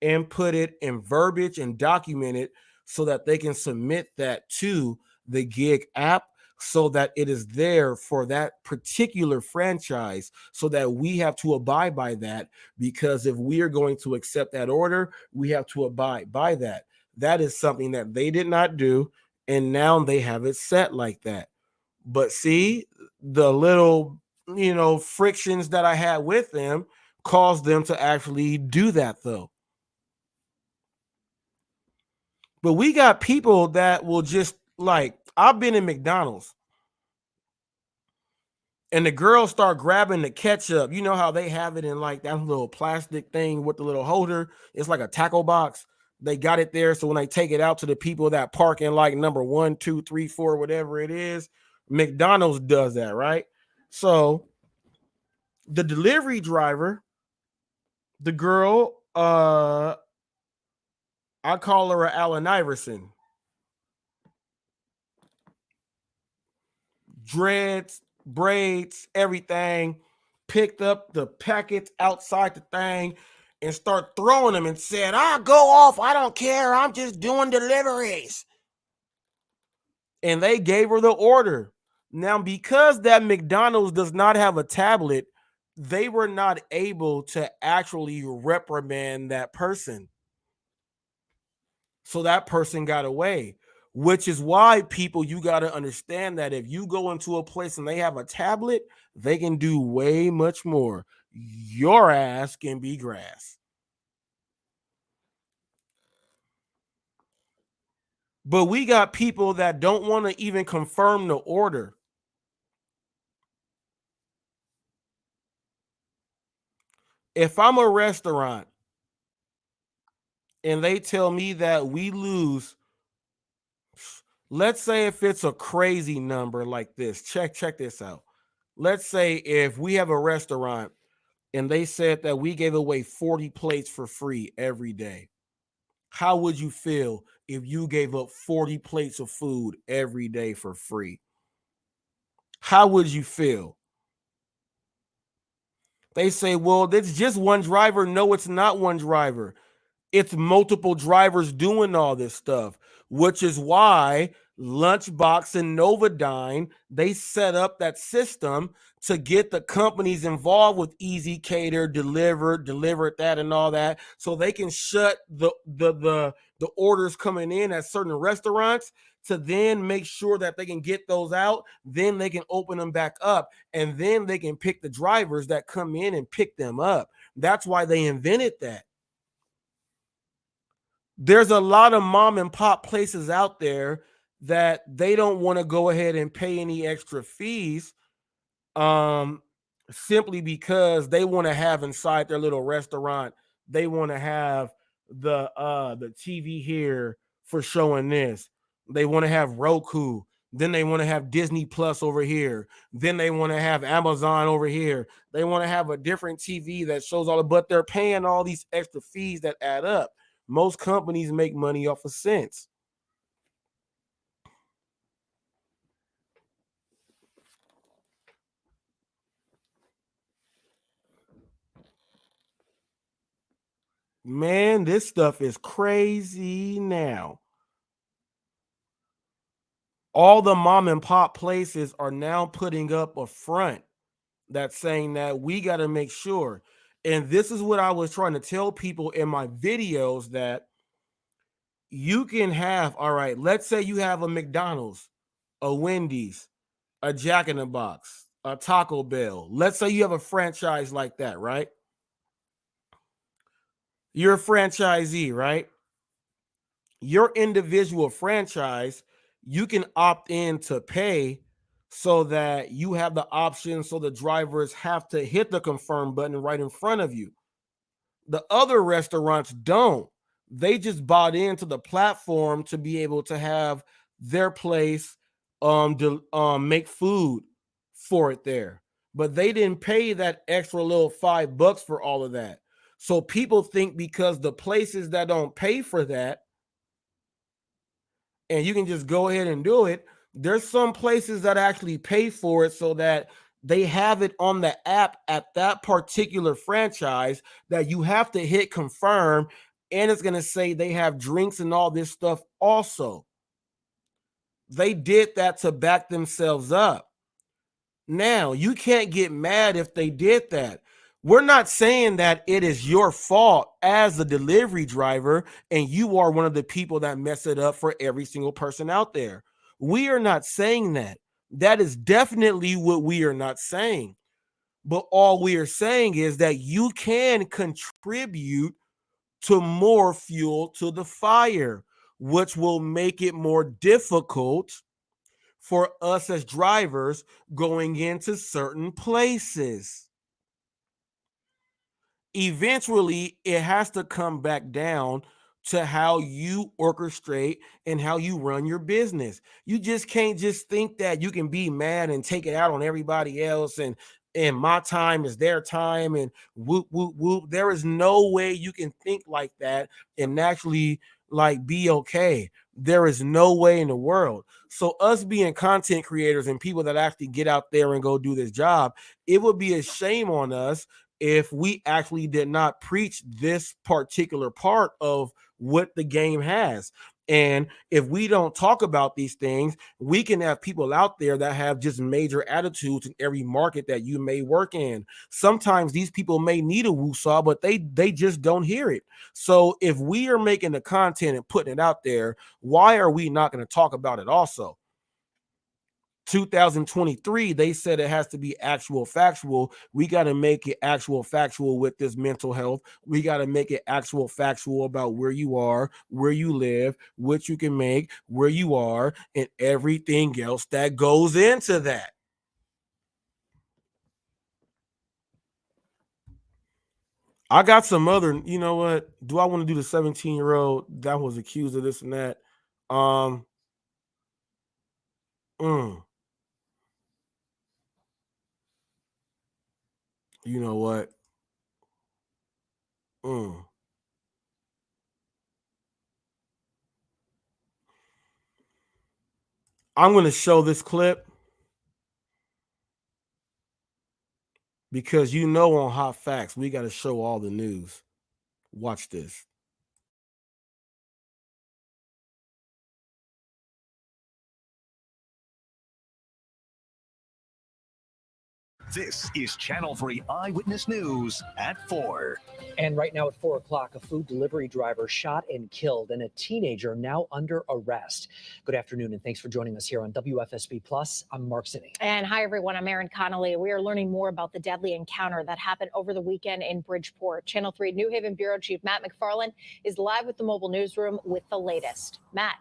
and put it in verbiage and document it so that they can submit that to the gig app so that it is there for that particular franchise, so that we have to abide by that, because if we are going to accept that order, we have to abide by that. That is something that they did not do, and now they have it set like that. But see, the little, frictions that I had with them caused them to actually do that, though. But we got people that will just, like, I've been in McDonald's and the girls start grabbing the ketchup. You know how they have it in like that little plastic thing with the little holder? It's like a tackle box. They got it there. So when they take it out to the people that park in like number 1, 2, 3, 4, whatever it is, McDonald's does that, right? So the delivery driver, the girl, I call her Allen Iverson. Dreads, braids, everything, picked up the packets outside the thing and start throwing them and said, I'll go off. I don't care. I'm just doing deliveries. And they gave her the order. Now, because that McDonald's does not have a tablet, they were not able to actually reprimand that person. So that person got away. Which is why, people, you got to understand that if you go into a place and they have a tablet, they can do way much more. Your ass can be grass. But we got people that don't want to even confirm the order. If I'm a restaurant and they tell me that we lose, let's say if it's a crazy number like this, check this out. Let's say if we have a restaurant and they said that we gave away 40 plates for free every day, how would you feel if you gave up 40 plates of food every day for free? How would you feel? They say, well, it's just one driver. No, it's not one driver. It's multiple drivers doing all this stuff, which is why Lunchbox and Novodyne, they set up that system to get the companies involved with Easy Cater, delivered that, and all that, so they can shut the orders coming in at certain restaurants to then make sure that they can get those out. Then they can open them back up, and then they can pick the drivers that come in and pick them up. That's why they invented that. There's a lot of mom and pop places out there that they don't want to go ahead and pay any extra fees, simply because they want to have inside their little restaurant, they want to have the TV here for showing this. They want to have Roku, then they want to have Disney Plus over here, then they want to have Amazon over here. They want to have a different TV that shows all the, but they're paying all these extra fees that add up. Most companies make money off of cents. Man, this stuff is crazy now. All the mom and pop places are now putting up a front that's saying that we got to make sure. And this is what I was trying to tell people in my videos, that you can have, all right, let's say you have a McDonald's, a Wendy's, a Jack in the Box, a Taco Bell. Let's say you have a franchise like that, right? You're a franchisee, right? Your individual franchise, you can opt in to pay so that you have the option, so the drivers have to hit the confirm button right in front of you. The other restaurants don't. They just bought into the platform to be able to have their place make food for it there. But they didn't pay that extra little $5 for all of that. So people think because the places that don't pay for that, and you can just go ahead and do it, there's some places that actually pay for it so that they have it on the app at that particular franchise that you have to hit confirm, and it's going to say they have drinks and all this stuff also. They did that to back themselves up. Now, you can't get mad if they did that. We're not saying that it is your fault as a delivery driver and you are one of the people that mess it up for every single person out there. We are not saying that. That is definitely what we are not saying. But all we are saying is that you can contribute to more fuel to the fire, which will make it more difficult for us as drivers going into certain places. Eventually, it has to come back down to how you orchestrate and how you run your business. You just can't just think that you can be mad and take it out on everybody else, and my time is their time, and whoop whoop whoop. There is no way you can think like that and actually like be okay. There is no way in the world. So us being content creators and people that actually get out there and go do this job, it would be a shame on us if we actually did not preach this particular part of what the game has. And if we don't talk about these things, we can have people out there that have just major attitudes in every market that you may work in. Sometimes these people may need a woosah, but they just don't hear it. So if we are making the content and putting it out there, why are we not going to talk about it also? 2023, they said it has to be actual factual. We got to make it actual factual with this mental health. We got to make it actual factual about where you are, where you live, what you can make, where you are, and everything else that goes into that. I got some other, you know what? Do I want to do the 17-year-old that was accused of this and that? You know what? I'm going to show this clip. because you know on Hot Facts we got to show all the news. Watch this. This is Channel 3 Eyewitness News at 4. And right now at 4 o'clock, a food delivery driver shot and killed, and a teenager now under arrest. Good afternoon, and thanks for joining us here on WFSB Plus. I'm Mark Zinney. And hi, everyone. I'm Erin Connolly. We are learning more about the deadly encounter that happened over the weekend in Bridgeport. Channel 3 New Haven Bureau Chief Matt McFarland is live with the mobile newsroom with the latest. Matt.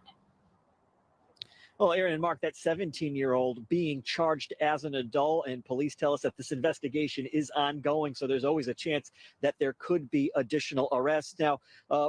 Well, Aaron and Mark, that 17-year-old being charged as an adult, and police tell us that this investigation is ongoing, so there's always a chance that there could be additional arrests. Now,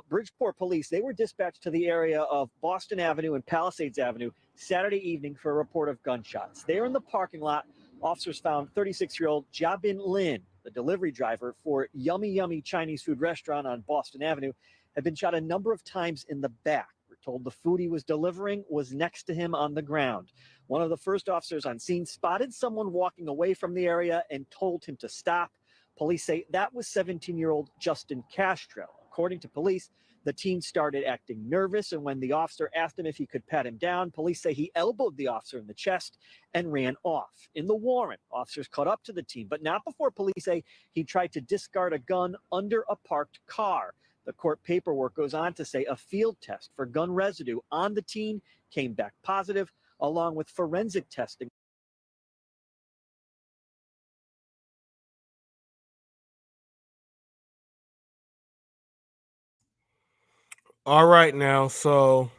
Bridgeport police, they were dispatched to the area of Boston Avenue and Palisades Avenue Saturday evening for a report of gunshots. There in the parking lot, officers found 36-year-old Jabin Lin, the delivery driver for Yummy Yummy Chinese food restaurant on Boston Avenue, had been shot a number of times in the back. Told the food he was delivering was next to him on the ground. One of the first officers on scene spotted someone walking away from the area and told him to stop. Police say that was 17-year-old Justin Castro. According to police, the teen started acting nervous, and when the officer asked him if he could pat him down, police say he elbowed the officer in the chest and ran off. In the warrant, officers caught up to the teen, but not before police say he tried to discard a gun under a parked car. The court paperwork goes on to say a field test for gun residue on the teen came back positive, along with forensic testing. All right, now, so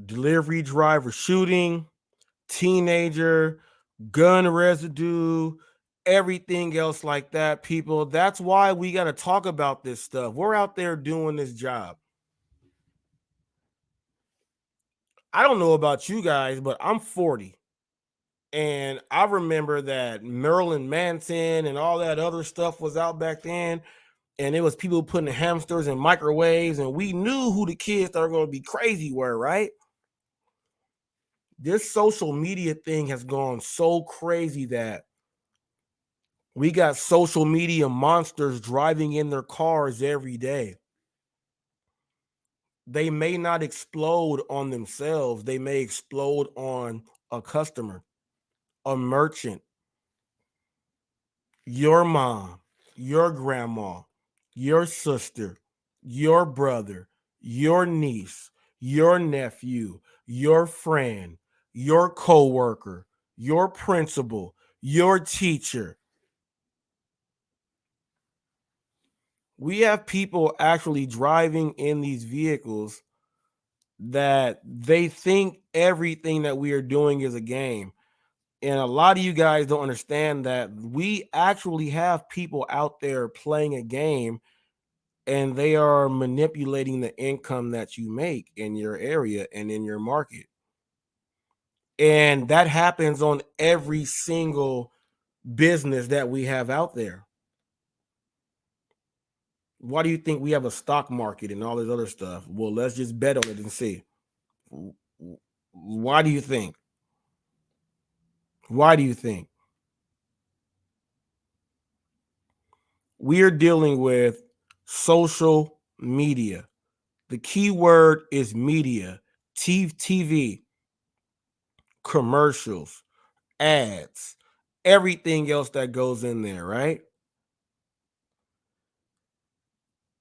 delivery driver shooting, teenager, gun residue, everything else like that, people. That's why we got to talk about this stuff. We're out there doing this job. I don't know about you guys, but I'm 40. And I remember that Marilyn Manson and all that other stuff was out back then. And it was people putting hamsters in microwaves. And we knew who the kids that are going to be crazy were, right? This social media thing has gone so crazy that we got social media monsters driving in their cars every day. They may not explode on themselves. They may explode on a customer, a merchant, your mom, your grandma, your sister, your brother, your niece, your nephew, your friend, your coworker, your principal, your teacher. We have people actually driving in these vehicles that they think everything that we are doing is a game. And a lot of you guys don't understand that we actually have people out there playing a game, and they are manipulating the income that you make in your area and in your market. And that happens on every single business that we have out there. Why do you think we have a stock market and all this other stuff? Well, let's just bet on it and see. Why do you think? Why do you think? We are dealing with social media. The key word is media, TV, commercials, ads, everything else that goes in there, right?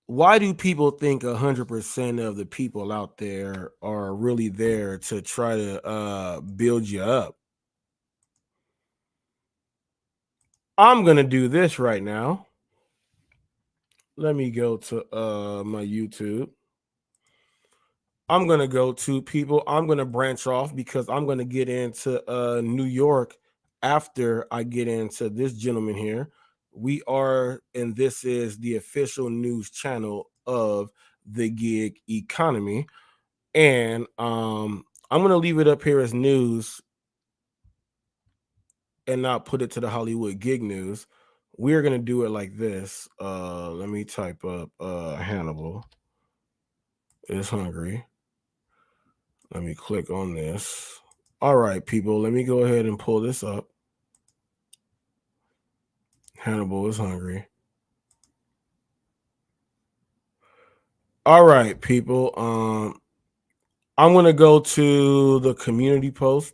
Why do people think 100% of the people out there are really there to try to build you up? I'm going to do this right now. Let me go to my YouTube. I'm going to go to people. I'm going to branch off because I'm going to get into New York after I get into this gentleman here. We are, and this is the official news channel of the gig economy. And I'm going to leave it up here as news and not put it to the Hollywood gig news. We're going to do it like this. Let me type up Hannibal is hungry. Let me click on this. All right, people, let me go ahead and pull this up. Hannibal is hungry. All right, people. I'm gonna go to the community post.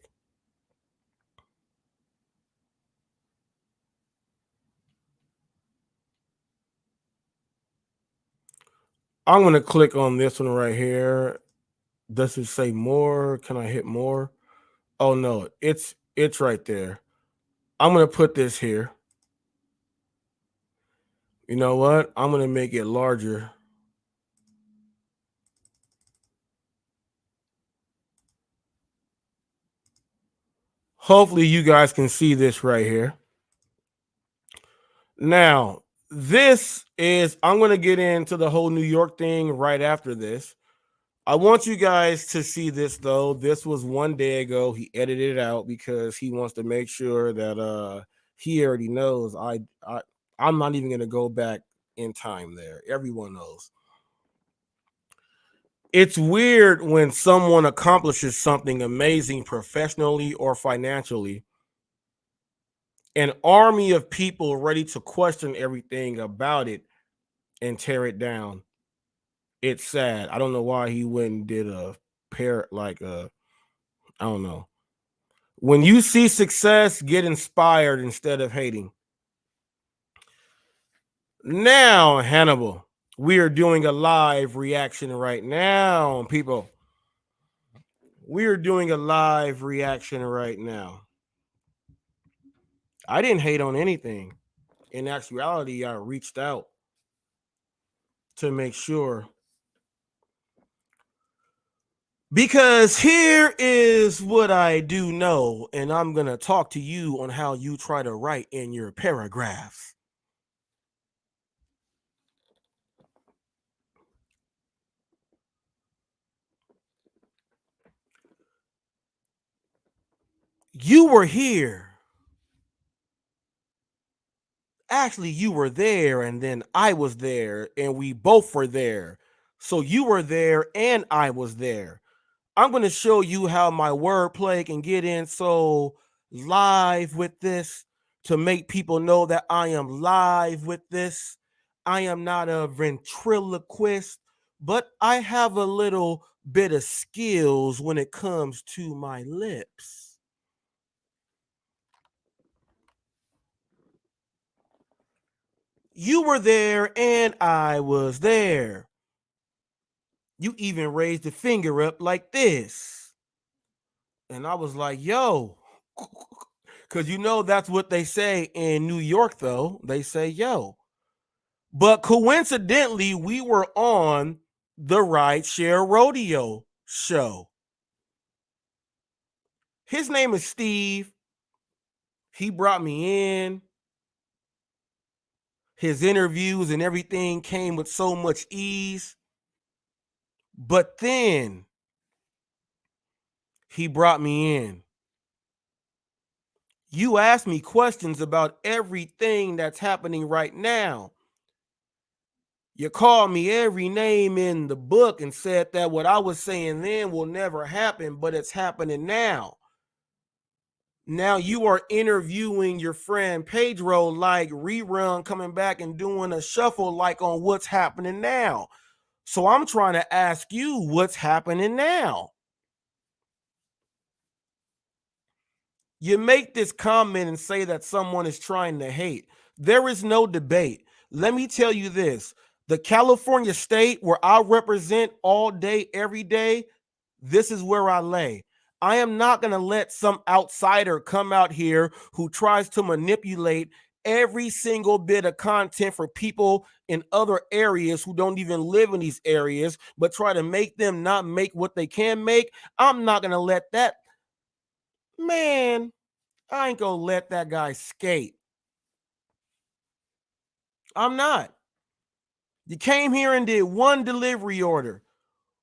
I'm gonna click on this one right here. Does it say more? Can I hit more? Oh no, it's right there. I'm gonna put this here. You know what? I'm gonna make it larger. Hopefully you guys can see this right here. Now, this is, I'm going to get into the whole New York thing right after this. I want you guys to see this though. This was one day ago. He edited it out because he wants to make sure that he already knows I'm not even going to go back in time there. Everyone knows. It's weird when someone accomplishes something amazing professionally or financially. An army of people ready to question everything about it and tear it down. It's sad. I don't know why he went and did a pair like I don't know. When you see success, get inspired instead of hating. Now, Hannibal, we are doing a live reaction right now, people. We are doing a live reaction right now. I didn't hate on anything. In actuality, I reached out to make sure. Because here is what I do know, and I'm going to talk to you on how you try to write in your paragraphs. You were here. Actually, you were there, and then I was there, and we both were there. So you were there, and I was there. I'm going to show you how my wordplay can get in so live with this to make people know that I am live with this. I am not a ventriloquist, but I have a little bit of skills when it comes to my lips. You were there and I was there. You even raised a finger up like this. And I was like, yo, because you know that's what they say in New York, though. They say, yo. But coincidentally, we were on the Rideshare Rodeo show. His name is Steve. He brought me in. His interviews and everything came with so much ease. But then he brought me in. You asked me questions about everything that's happening right now. You called me every name in the book and said that what I was saying then will never happen, but it's happening now. Now you are interviewing your friend Pedro like Rerun coming back and doing a shuffle like on what's happening now. So I'm trying to ask you what's happening now. You make this comment and say that someone is trying to hate. There is no debate. Let me tell you this. The California state where I represent all day, every day, this is where I lay. I am not going to let some outsider come out here who tries to manipulate every single bit of content for people in other areas who don't even live in these areas, but try to make them not make what they can make. I'm not going to let that. Man, I ain't going to let that guy skate. I'm not. You came here and did one delivery order.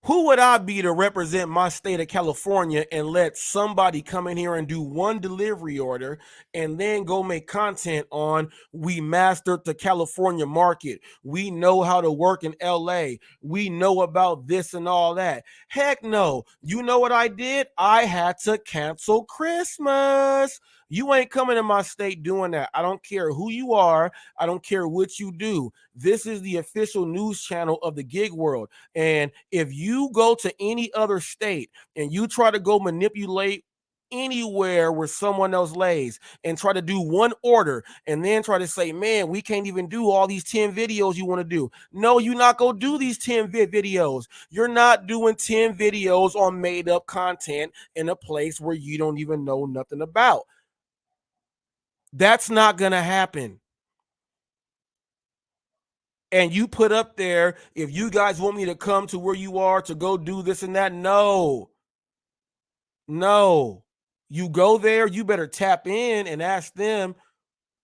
Who would I be to represent my state of California and let somebody come in here and do one delivery order and then go make content on we mastered the California market. We know how to work in LA. We know about this and all that. Heck no. You know what I did? I had to cancel Christmas. You ain't coming to my state doing that. I don't care who you are. I don't care what you do. This is the official news channel of the gig world. And if you go to any other state and you try to go manipulate anywhere where someone else lays and try to do one order and then try to say, man, we can't even do all these 10 videos you want to do. No, you're not going to do these 10 videos. You're not doing 10 videos on made up content in a place where you don't even know nothing about. That's not going to happen. And you put up there, if you guys want me to come to where you are to go do this and that, no. You go there, you better tap in and ask them,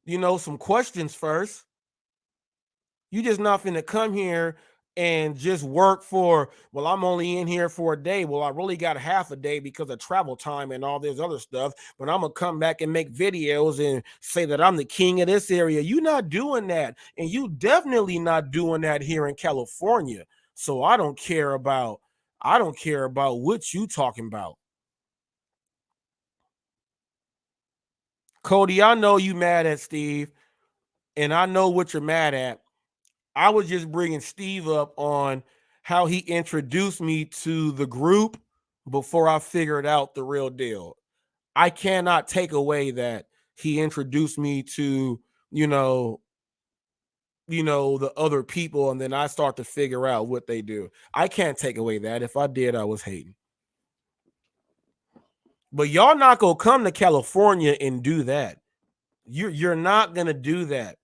some questions first. You just not finna come here and just work for, well, I'm only in here for a day. Well, I really got half a day because of travel time and all this other stuff, but I'm gonna come back and make videos and say that I'm the king of this area. You're not doing that. And you definitely not doing that here in California. So I don't care about what you talking about. Cody, I know you mad at Steve, and I know what you're mad at. I was just bringing Steve up on how he introduced me to the group before I figured out the real deal. I cannot take away that he introduced me to, the other people, and then I start to figure out what they do. I can't take away that. If I did, I was hating. But y'all not gonna come to California and do that. You're not gonna do that.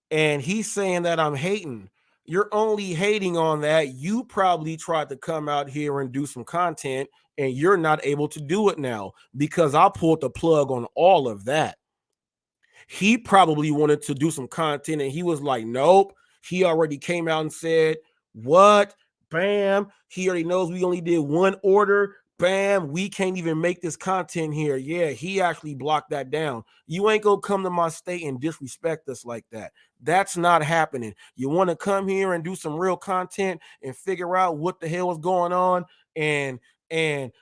And he's saying that I'm hating. You're only hating on that. You probably tried to come out here and do some content, and you're not able to do it now because I pulled the plug on all of that. He probably wanted to do some content, and he was like, nope. He already came out and said, what? Bam. He already knows we only did one order. Bam, we can't even make this content here. Yeah, he actually blocked that down. You ain't gonna come to my state and disrespect us like that. That's not happening. You want to come here and do some real content and figure out what the hell is going on and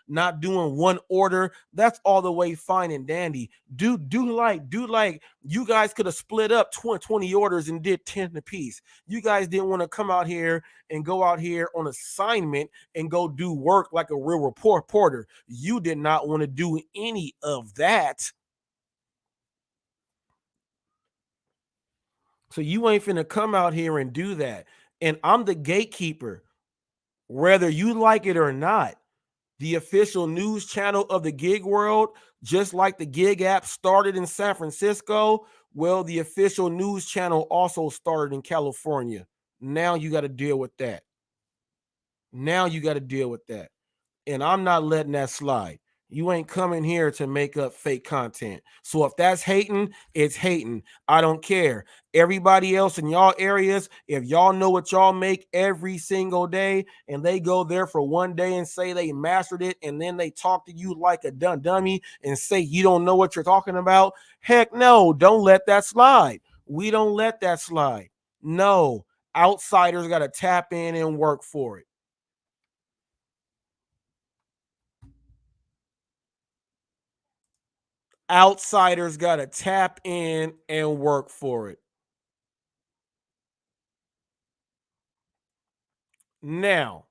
not doing one order. That's all the way fine and dandy. Do like you guys could have split up 20 orders and did 10 apiece. You guys didn't want to come out here and go out here on assignment and go do work like a real reporter. You did not want to do any of that. So you ain't finna come out here and do that. And I'm the gatekeeper, whether you like it or not. The official news channel of the gig world, just like the gig app started in San Francisco, well, the official news channel also started in California. Now you got to deal with that. And I'm not letting that slide. You ain't coming here to make up fake content. So if that's hating, it's hating. I don't care. Everybody else in y'all areas, if y'all know what y'all make every single day and they go there for one day and say they mastered it and then they talk to you like a dummy and say you don't know what you're talking about, heck no, don't let that slide. We don't let that slide. No, outsiders got to tap in and work for it. Outsiders got to tap in and work for it. Now,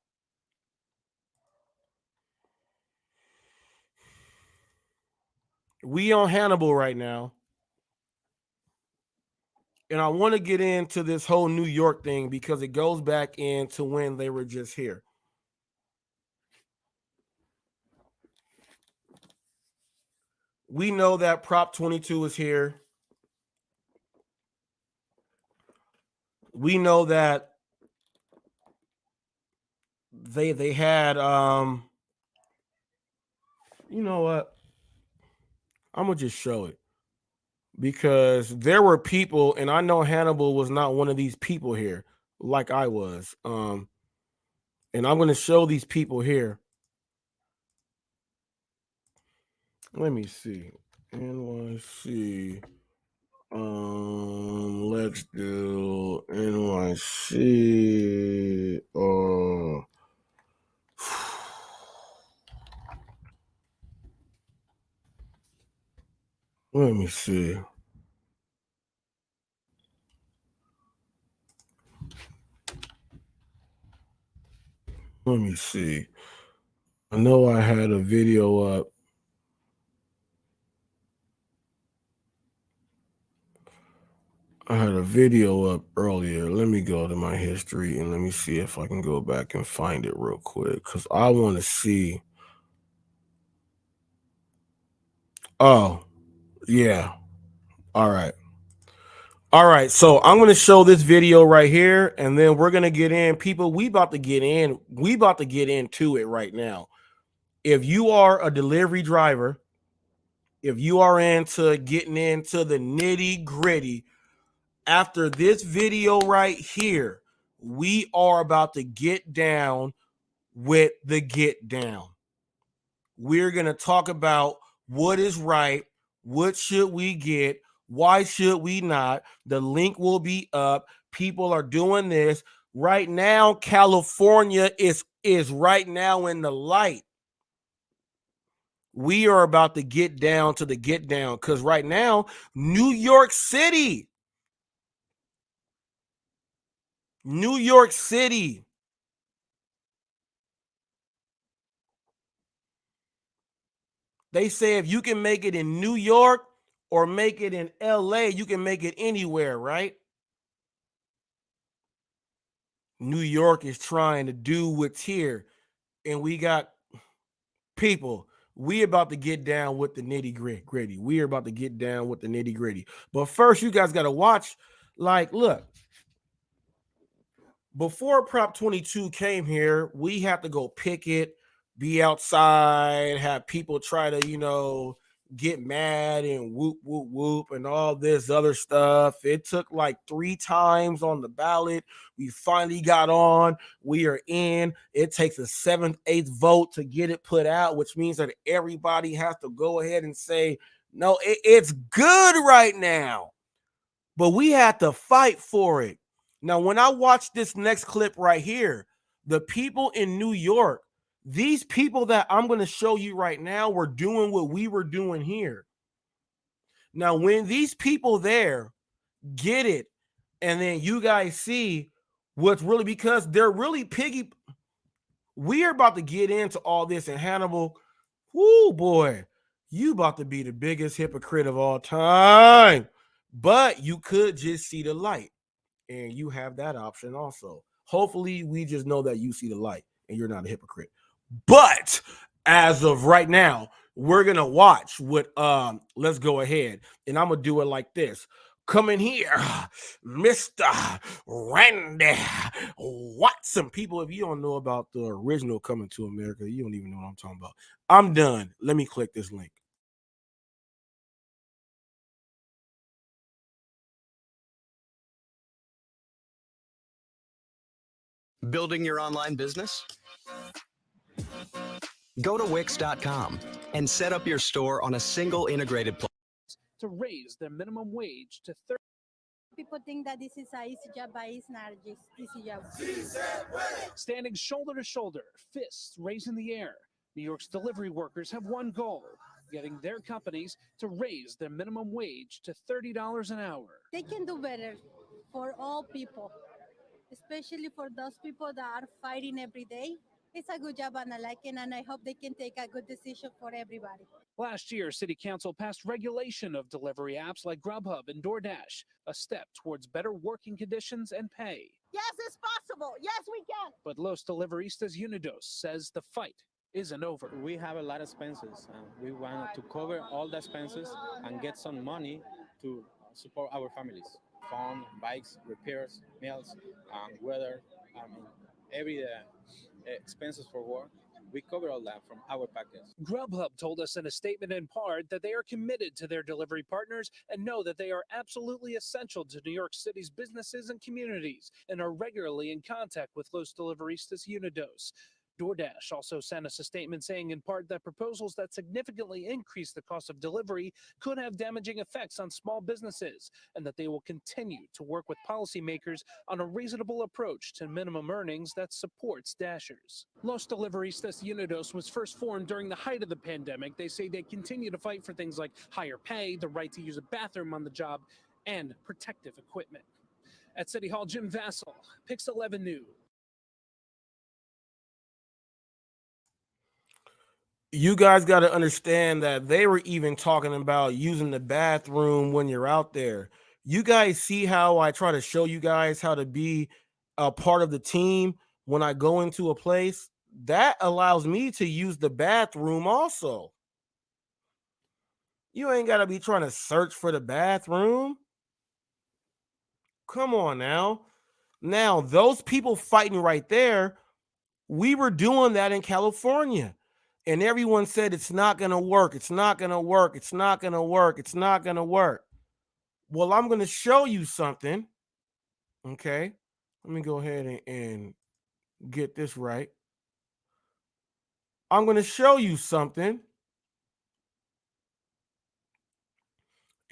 we on Hannibal right now. And I want to get into this whole New York thing because it goes back into when they were just here. We know that Prop 22 is here. We know that they had you know what? I'm gonna just show it because there were people, and I know Hannibal was not one of these people here like I was. And I'm gonna show these people here. Let me see. NYC. Let's do NYC. Let me see. Let me see. I know I had a video up. I had a video up earlier. Let me go to my history and let me see if I can go back and find it real quick because I want to see. Oh, yeah. All right. All right. So I'm going to show this video right here and then we're going to get in. People, we about to get in. We about to get into it right now. If you are a delivery driver, if you are into getting into the nitty gritty, after this video right here, we are about to get down with the get down. We're going to talk about what is right, what should we get, why should we not. The link will be up. People are doing this right now. California is right now in the light. We are about to get down to the get down because right now, New York City, they say if you can make it in New York or make it in LA, you can make it anywhere, right? New York is trying to do what's here. And we got people, we about to get down with the nitty gritty. We are about to get down with the nitty gritty. But first, you guys got to watch. Like, look, before Prop 22 came here, we had to go picket, be outside, have people try to, get mad and whoop, whoop, whoop, and all this other stuff. It took like 3 times on the ballot. We finally got on. We are in. It takes a 7th, 8th vote to get it put out, which means that everybody has to go ahead and say, no, it's good right now. But we had to fight for it. Now, when I watch this next clip right here, the people in New York, these people that I'm going to show you right now were doing what we were doing here. Now, when these people there get it, and then you guys see what's really, because they're really piggy. We are about to get into all this, and Hannibal, whoo boy, you about to be the biggest hypocrite of all time. But you could just see the light, and you have that option also. Hopefully, we just know that you see the light and you're not a hypocrite. But as of right now, we're gonna watch what let's go ahead and I'm gonna do it like this. Come in here, Mr. Randy Watson. People, if you don't know about the original Coming to America, you don't even know what I'm talking about. I'm done. Let me click this link. Building your online business? Go to Wix.com and set up your store on a single integrated platform. To raise their minimum wage to 30. People think that this is an easy job, but it's not just easy job. Standing shoulder to shoulder, fists raised in the air, New York's delivery workers have one goal, getting their companies to raise their minimum wage to $30 an hour. They can do better for all people, especially for those people that are fighting every day. It's a good job and I like it, and I hope they can take a good decision for everybody. Last year, City Council passed regulation of delivery apps like Grubhub and DoorDash, a step towards better working conditions and pay. Yes, it's possible. Yes, we can. But Los Deliveristas Unidos says the fight isn't over. We have a lot of expenses, and we want to cover all the expenses and get some money to support our families. Phone, bikes, repairs, meals, weather, every expenses for work. We cover all that from our package. Grubhub told us in a statement in part that they are committed to their delivery partners and know that they are absolutely essential to New York City's businesses and communities and are regularly in contact with Los Deliveristas Unidos. DoorDash also sent us a statement saying in part that proposals that significantly increase the cost of delivery could have damaging effects on small businesses, and that they will continue to work with policymakers on a reasonable approach to minimum earnings that supports Dashers. Los Deliveristas Unidos was first formed during the height of the pandemic. They say they continue to fight for things like higher pay, the right to use a bathroom on the job, and protective equipment. At City Hall, Jim Vassell, Pix 11 News. You guys got to understand that they were even talking about using the bathroom when you're out there. You guys see how I try to show you guys how to be a part of the team when I go into a place? That allows me to use the bathroom also. You ain't got to be trying to search for the bathroom. Come on now. Now, those people fighting right there, we were doing that in California. And everyone said it's not going to work. It's not going to work. It's not going to work. It's not going to work. Well, I'm going to show you something. Okay. Let me go ahead and get this right. I'm going to show you something.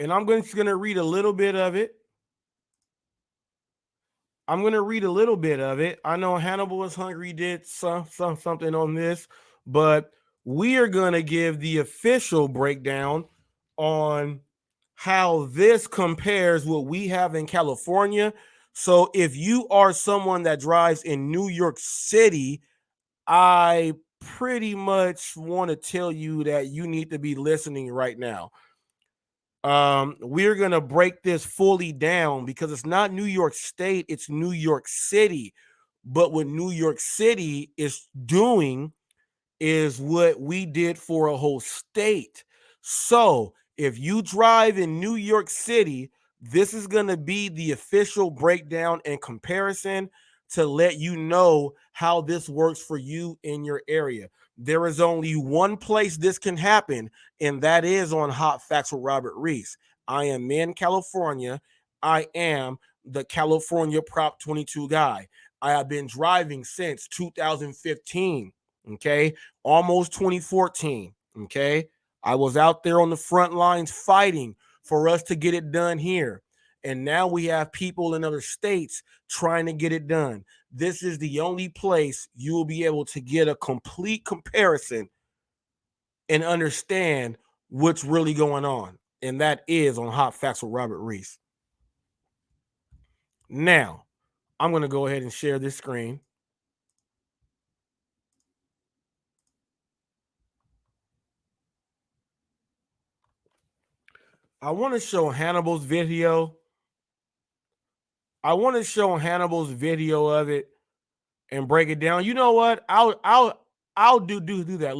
And I'm just going to read a little bit of it. I'm going to read a little bit of it. I know Hannibal is Hungry did something on this, but we are going to give the official breakdown on how this compares what we have in California. So if you are someone that drives in New York City, I pretty much want to tell you that you need to be listening right now. We're going to break this fully down because it's not New York State, it's New York City. But what New York City is doing is what we did for a whole state. So if you drive in New York City, this is going to be the official breakdown and comparison to let you know how this works for you in your area. There is only one place this can happen, and that is on Hot Facts with Robert Reese. I am in California. I am the California Prop 22 guy. I have been driving since 2015, okay? Almost 2014, okay? I was out there on the front lines fighting for us to get it done here. And now we have people in other states trying to get it done. This is the only place you will be able to get a complete comparison and understand what's really going on. And that is on Hot Facts with Robert Reese. Now, I'm going to go ahead and share this screen. I want to show Hannibal's video. I'll of it and break it down. You know what? I'll do that.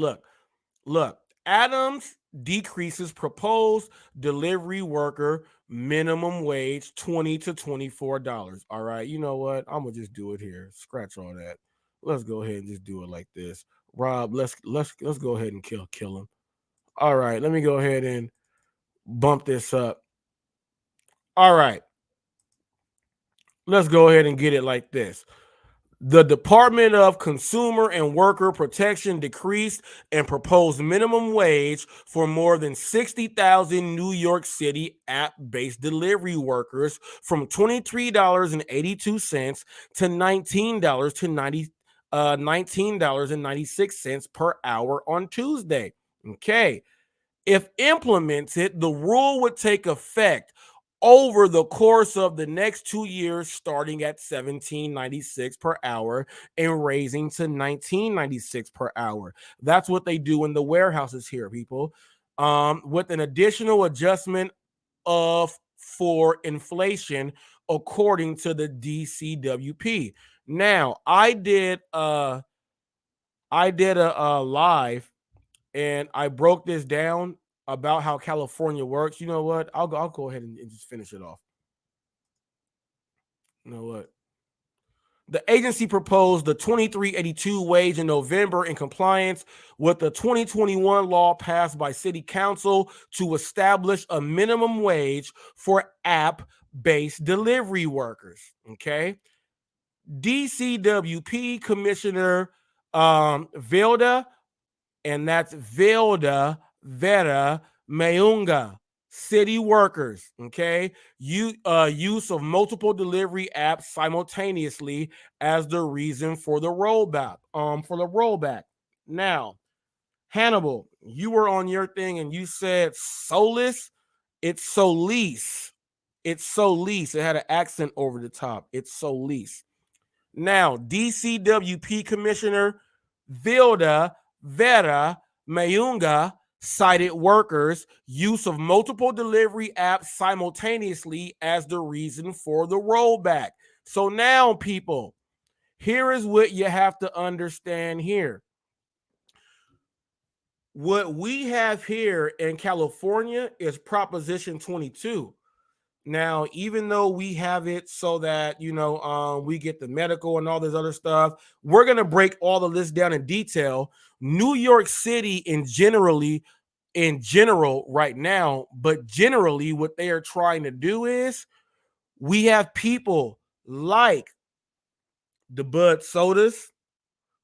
Look. Adams decreases proposed delivery worker minimum wage $20 to $24. All right. You know what? I'm gonna just do it here. Scratch all that. Let's go ahead and just do it like this. Rob, let's go ahead and kill him. All right. Let me go ahead and bump this up. All right. Let's go ahead and get it like this. The Department of Consumer and Worker Protection decreased and proposed minimum wage for more than 60,000 New York City app-based delivery workers from $23.82 to $19.96 per hour on Tuesday. Okay. If implemented, the rule would take effect over the course of the next 2 years, starting at $17.96 per hour and raising to $19.96 per hour. That's what they do in the warehouses here, people. With an additional adjustment for inflation, according to the DCWP. Now, I did a live, and I broke this down about how California works. You know what? I'll go ahead and just finish it off. You know what? The agency proposed the 2382 wage in November in compliance with the 2021 law passed by City Council to establish a minimum wage for app-based delivery workers. Okay. DCWP Commissioner Vilda, and that's Vilda Vera Mayunga. City workers, okay? Use of multiple delivery apps simultaneously as the reason for the rollback. Now, Hannibal, you were on your thing and you said Solis. It's Solis. It's Solis. It had an accent over the top. It's Solis. Now, DCWP Commissioner Vilda Vera Mayunga cited workers' use of multiple delivery apps simultaneously as the reason for the rollback. So now, people, here is what you have to understand here. What we have here in California is Proposition 22. Now, even though we have it so that, we get the medical and all this other stuff, we're going to break all of this down in detail. New York City in general right now, but generally what they are trying to do is we have people like the Bud Sodas.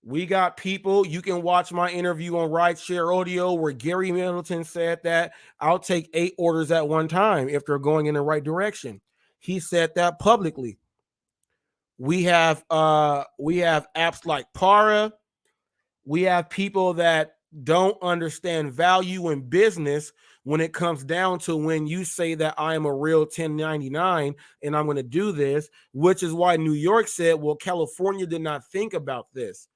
We got people, you can watch my interview on Rideshare Audio where Gary Middleton said that I'll take 8 orders at one time if they're going in the right direction. He said that publicly. We have apps like Para. We have people that don't understand value in business when it comes down to when you say that I am a real 1099 and I'm going to do this, which is why New York said, well, California did not think about this.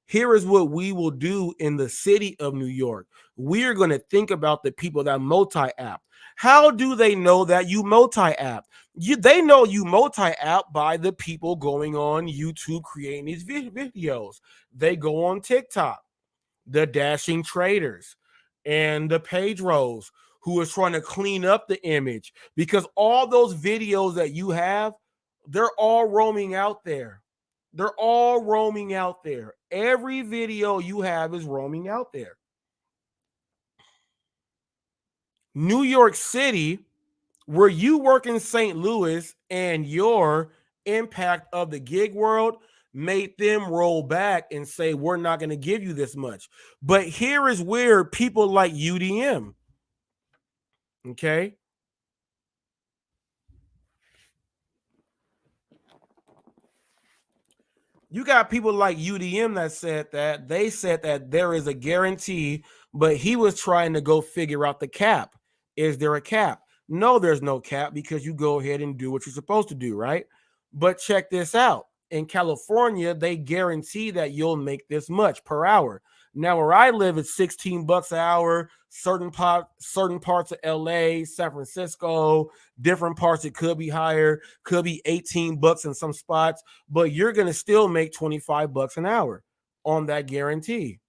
Here is what we will do in the city of New York. We are going to think about the people that multi-app. How do they know that you multi-app? They know you multi-app by the people going on YouTube creating these videos. They go on TikTok, the dashing traders and the Pedros who is trying to clean up the image, because all those videos that you have, they're all roaming out there. They're all roaming out there. Every video you have is roaming out there. New York City, where you work in St. Louis and your impact of the gig world made them roll back and say, we're not going to give you this much. But here is where people like UDM, okay? You got people like UDM that said that. They said that there is a guarantee, but he was trying to go figure out the cap. Is there a cap? No, there's no cap because you go ahead and do what you're supposed to do, right? But check this out. In California, they guarantee that you'll make this much per hour. Now, where I live, it's $16 an hour. Certain parts of LA, San Francisco, different parts, it could be higher, could be $18 in some spots, but you're going to still make $25 an hour on that guarantee.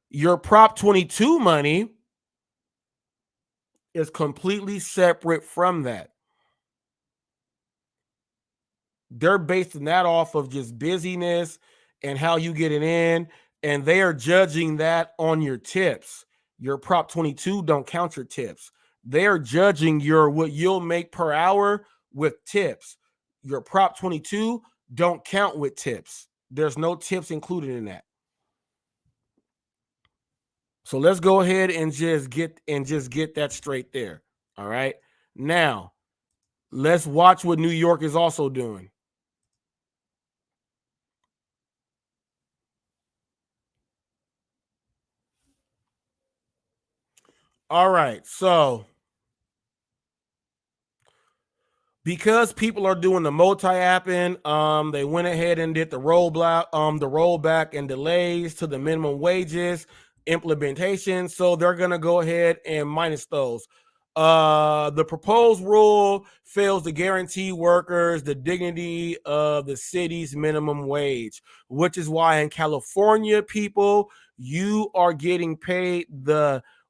Your Prop 22 money is completely separate from that. They're basing that off of just busyness and how you get it in, and they are judging that on your tips. Your Prop 22 don't count your tips. They're judging what you'll make per hour with tips. Your Prop 22 don't count with tips. There's no tips included in that. So let's go ahead and just get that straight there. All right. Now, let's watch what New York is also doing. All right, so because people are doing the multi-apping, they went ahead and did the rollback and delays to the minimum wages implementation. So they're gonna go ahead and minus those. The proposed rule fails to guarantee workers the dignity of the city's minimum wage, which is why in California, people, you are getting paid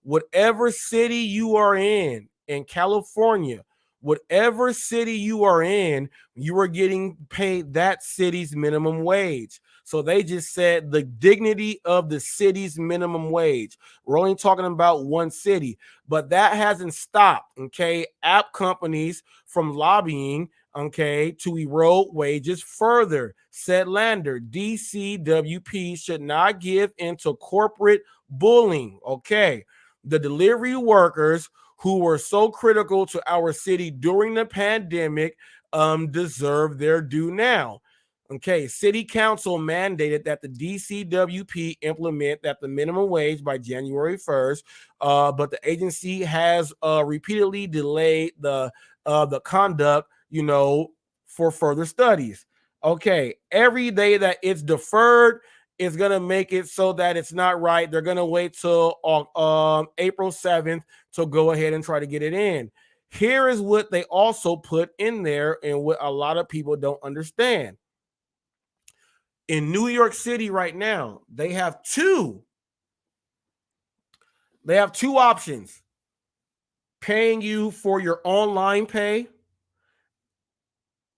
whatever city you are in California, whatever city you are in, you are getting paid that city's minimum wage. So they just said the dignity of the city's minimum wage. We're only talking about one city, but that hasn't stopped, okay, app companies from lobbying okay, to erode wages further. Said Lander, DCWP should not give into corporate bullying. Okay, the delivery workers who were so critical to our city during the pandemic deserve their due now. Okay, city council mandated that the DCWP implement that the minimum wage by January 1st, but the agency has repeatedly delayed the conduct, for further studies. Okay, every day that it's deferred is going to make it so that it's not right. They're going to wait till April 7th to go ahead and try to get it in. Here is what they also put in there and what a lot of people don't understand. In New York City right now, they have two options: paying you for your online pay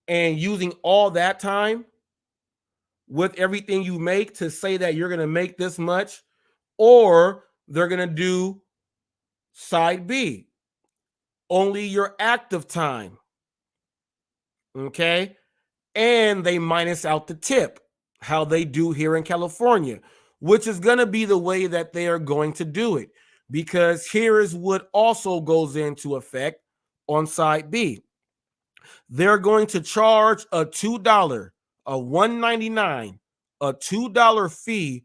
and using all that time with everything you make to say that you're going to make this much, or they're going to do side B, only your active time. Okay? And they minus out the tip, how they do here in California, which is going to be the way that they are going to do it, because here is what also goes into effect on side B. They're going to charge a $2, a $1.99, a $2 fee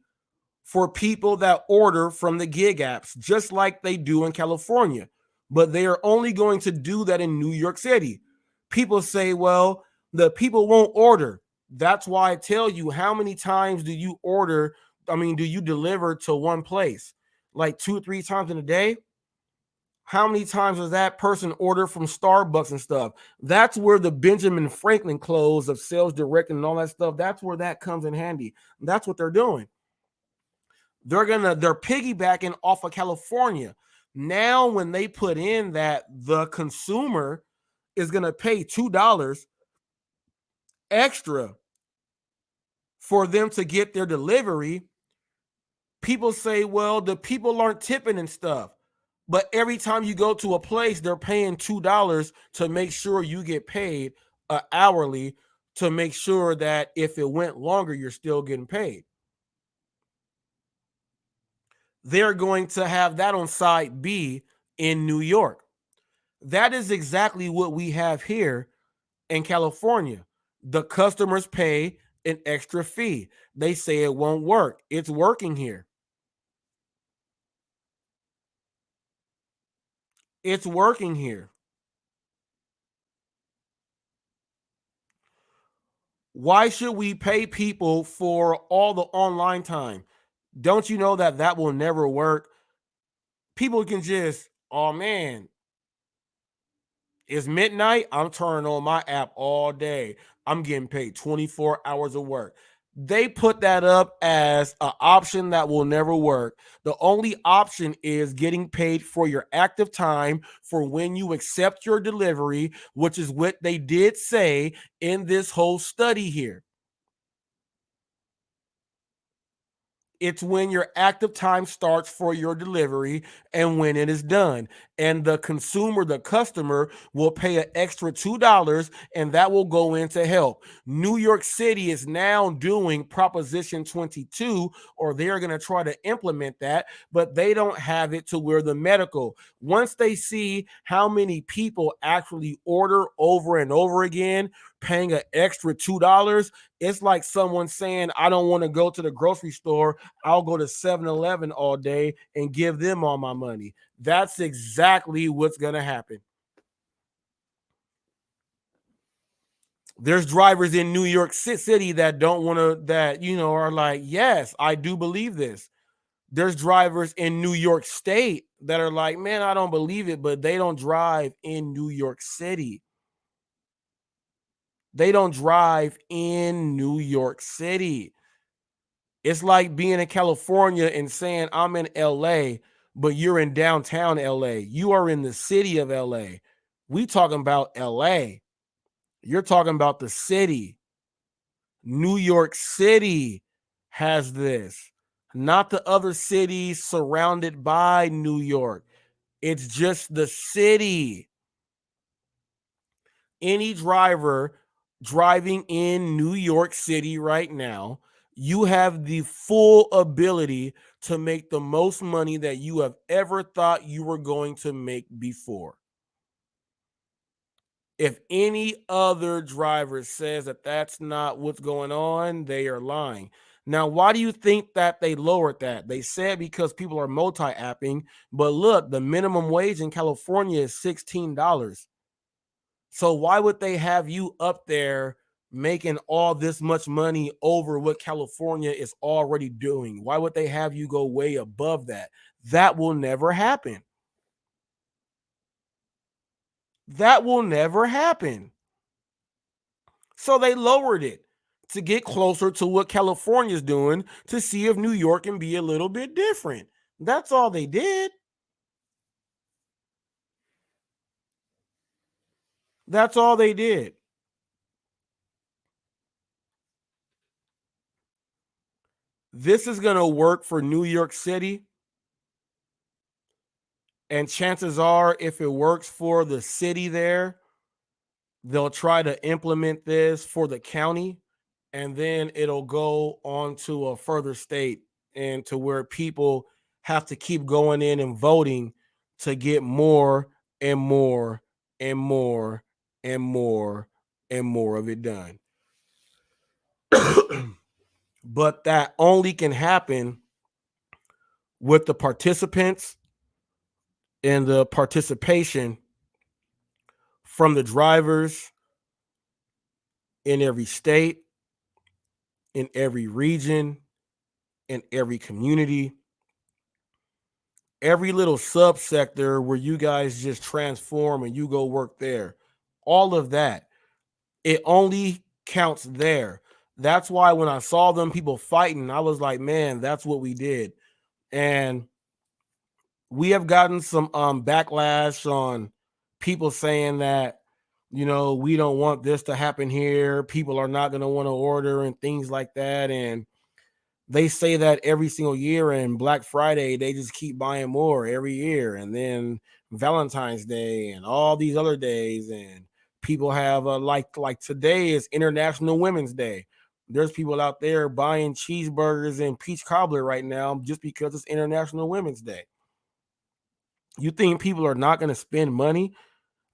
for people that order from the gig apps, just like they do in California. But they are only going to do that in New York City. People say, well, the people won't order. That's why I tell you, how many times do you order? Do you deliver to one place? Like 2 or 3 times in a day? How many times does that person order from Starbucks and stuff? That's where the Benjamin Franklin clothes of sales direct and all that stuff, that's where that comes in handy. That's what they're doing. They're piggybacking off of California. Now, when they put in that the consumer is going to pay $2 extra for them to get their delivery, people say, well, the people aren't tipping and stuff. But every time you go to a place, they're paying $2 to make sure you get paid hourly, to make sure that if it went longer, you're still getting paid. They're going to have that on side B in New York. That is exactly what we have here in California. The customers pay an extra fee. They say it won't work. It's working here. It's working here. Why should we pay people for all the online time? Don't you know that that will never work? People can just, oh man, it's midnight. I'm turning on my app all day. I'm getting paid 24 hours of work. They put that up as an option that will never work. The only option is getting paid for your active time for when you accept your delivery, which is what they did say in this whole study here. It's when your active time starts for your delivery and when it is done. And the consumer, the customer, will pay an extra $2, and that will go into help. New York City is now doing Proposition 22, or they're going to try to implement that, but they don't have it to where the medical. Once they see how many people actually order over and over again, paying an extra $2, it's like someone saying, I don't want to go to the grocery store. I'll go to 7-Eleven all day and give them all my money. That's exactly what's going to happen. There's drivers in New York City that don't want to, are like, yes, I do believe this. There's drivers in New York State that are like, man, I don't believe it, but they don't drive in New York City. They don't drive in New York City. It's like being in California and saying I'm in LA, but you're in downtown LA. You are in the city of LA. We talking about LA. You're talking about the city. New York City has this, not the other cities surrounded by New York. It's just the city. any driver driving in New York City right now, you have the full ability to make the most money that you have ever thought you were going to make before. If any other driver says that that's not what's going on, they are lying. Now, why do you think that they lowered that? They said because people are multi-apping, but look, the minimum wage in California is $16. So why would they have you up there making all this much money over what California is already doing? Why would they have you go way above that? That will never happen. That will never happen. So they lowered it to get closer to what California is doing, to see if New York can be a little bit different. That's all they did. That's all they did. This is going to work for New York City. And chances are, if it works for the city there, they'll try to implement this for the county, and then it'll go on to a further state and to where people have to keep going in and voting to get more and more and more and more and more of it done. But that only can happen with the participants and the participation from the drivers in every state, in every region, in every community, every little subsector where you guys just transform and you go work there. All of that, it only counts there. That's why when I saw them people fighting, I was like, man, that's what we did. And we have gotten some backlash on people saying that, you know, we don't want this to happen here. People are not going to want to order and things like that. And they say that every single year, and Black Friday, they just keep buying more every year. And then Valentine's Day and all these other days. And people have like today is International Women's Day. There's people out there buying cheeseburgers and peach cobbler right now just because it's International Women's Day. You think people are not going to spend money?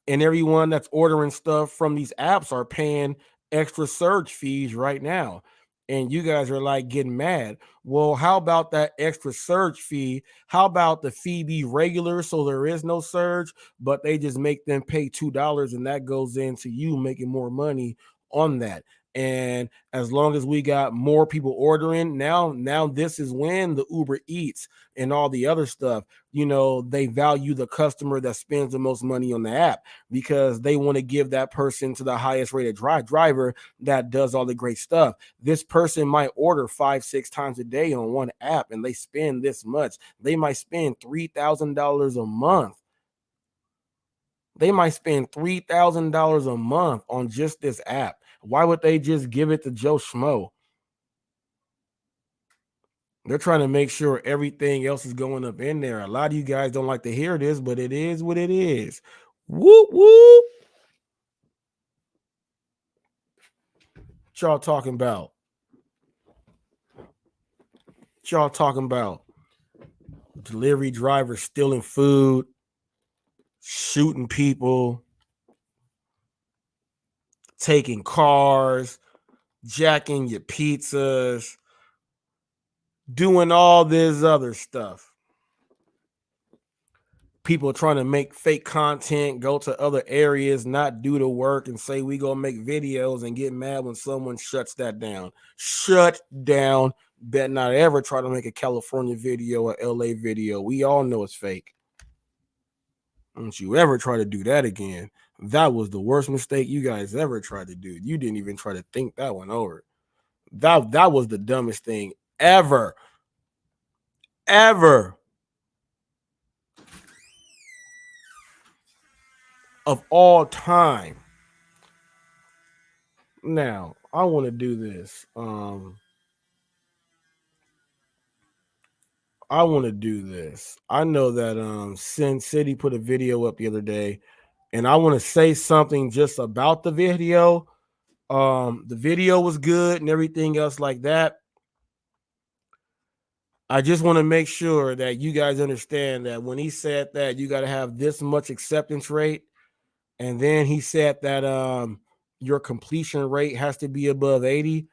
And everyone that's ordering stuff from these apps are paying extra surge fees right now. And you guys are like getting mad. Well, how about that extra surge fee? How about the fee be regular so there is no surge, but they just make them pay $2 and that goes into you making more money on that. And as long as we got more people ordering, now this is when the Uber Eats and all the other stuff, you know, they value the customer that spends the most money on the app, because they want to give that person to the highest rated driver that does all the great stuff. This person might order 5-6 times a day on one app and they spend this much. They might spend $3,000 a month. They might spend $3,000 a month on just this app. Why would they just give it to Joe Schmo? They're trying to make sure everything else is going up in there. A lot of you guys don't like to hear this, but it is what it is. Whoop, whoop. What y'all talking about? What y'all talking about? Delivery drivers stealing food, shooting people, taking cars, jacking your pizzas, doing all this other stuff. People trying to make fake content, go to other areas, not do the work, and say we gonna make videos and get mad when someone shuts that down. Shut down. Bet not ever try to make a California video or LA video. We all know it's fake. Don't you ever try to do that again. That was the worst mistake you guys ever tried to do. You didn't even try to think that one over. That was the dumbest thing ever. Ever. Of all time. Now, I want to do this. I want to do this. I know that Sin City put a video up the other day, And I want to say something just about the video. The video was good and everything else like that. I just want to make sure that you guys understand that when he said that you got to have this much acceptance rate, and then he said that your completion rate has to be above 80.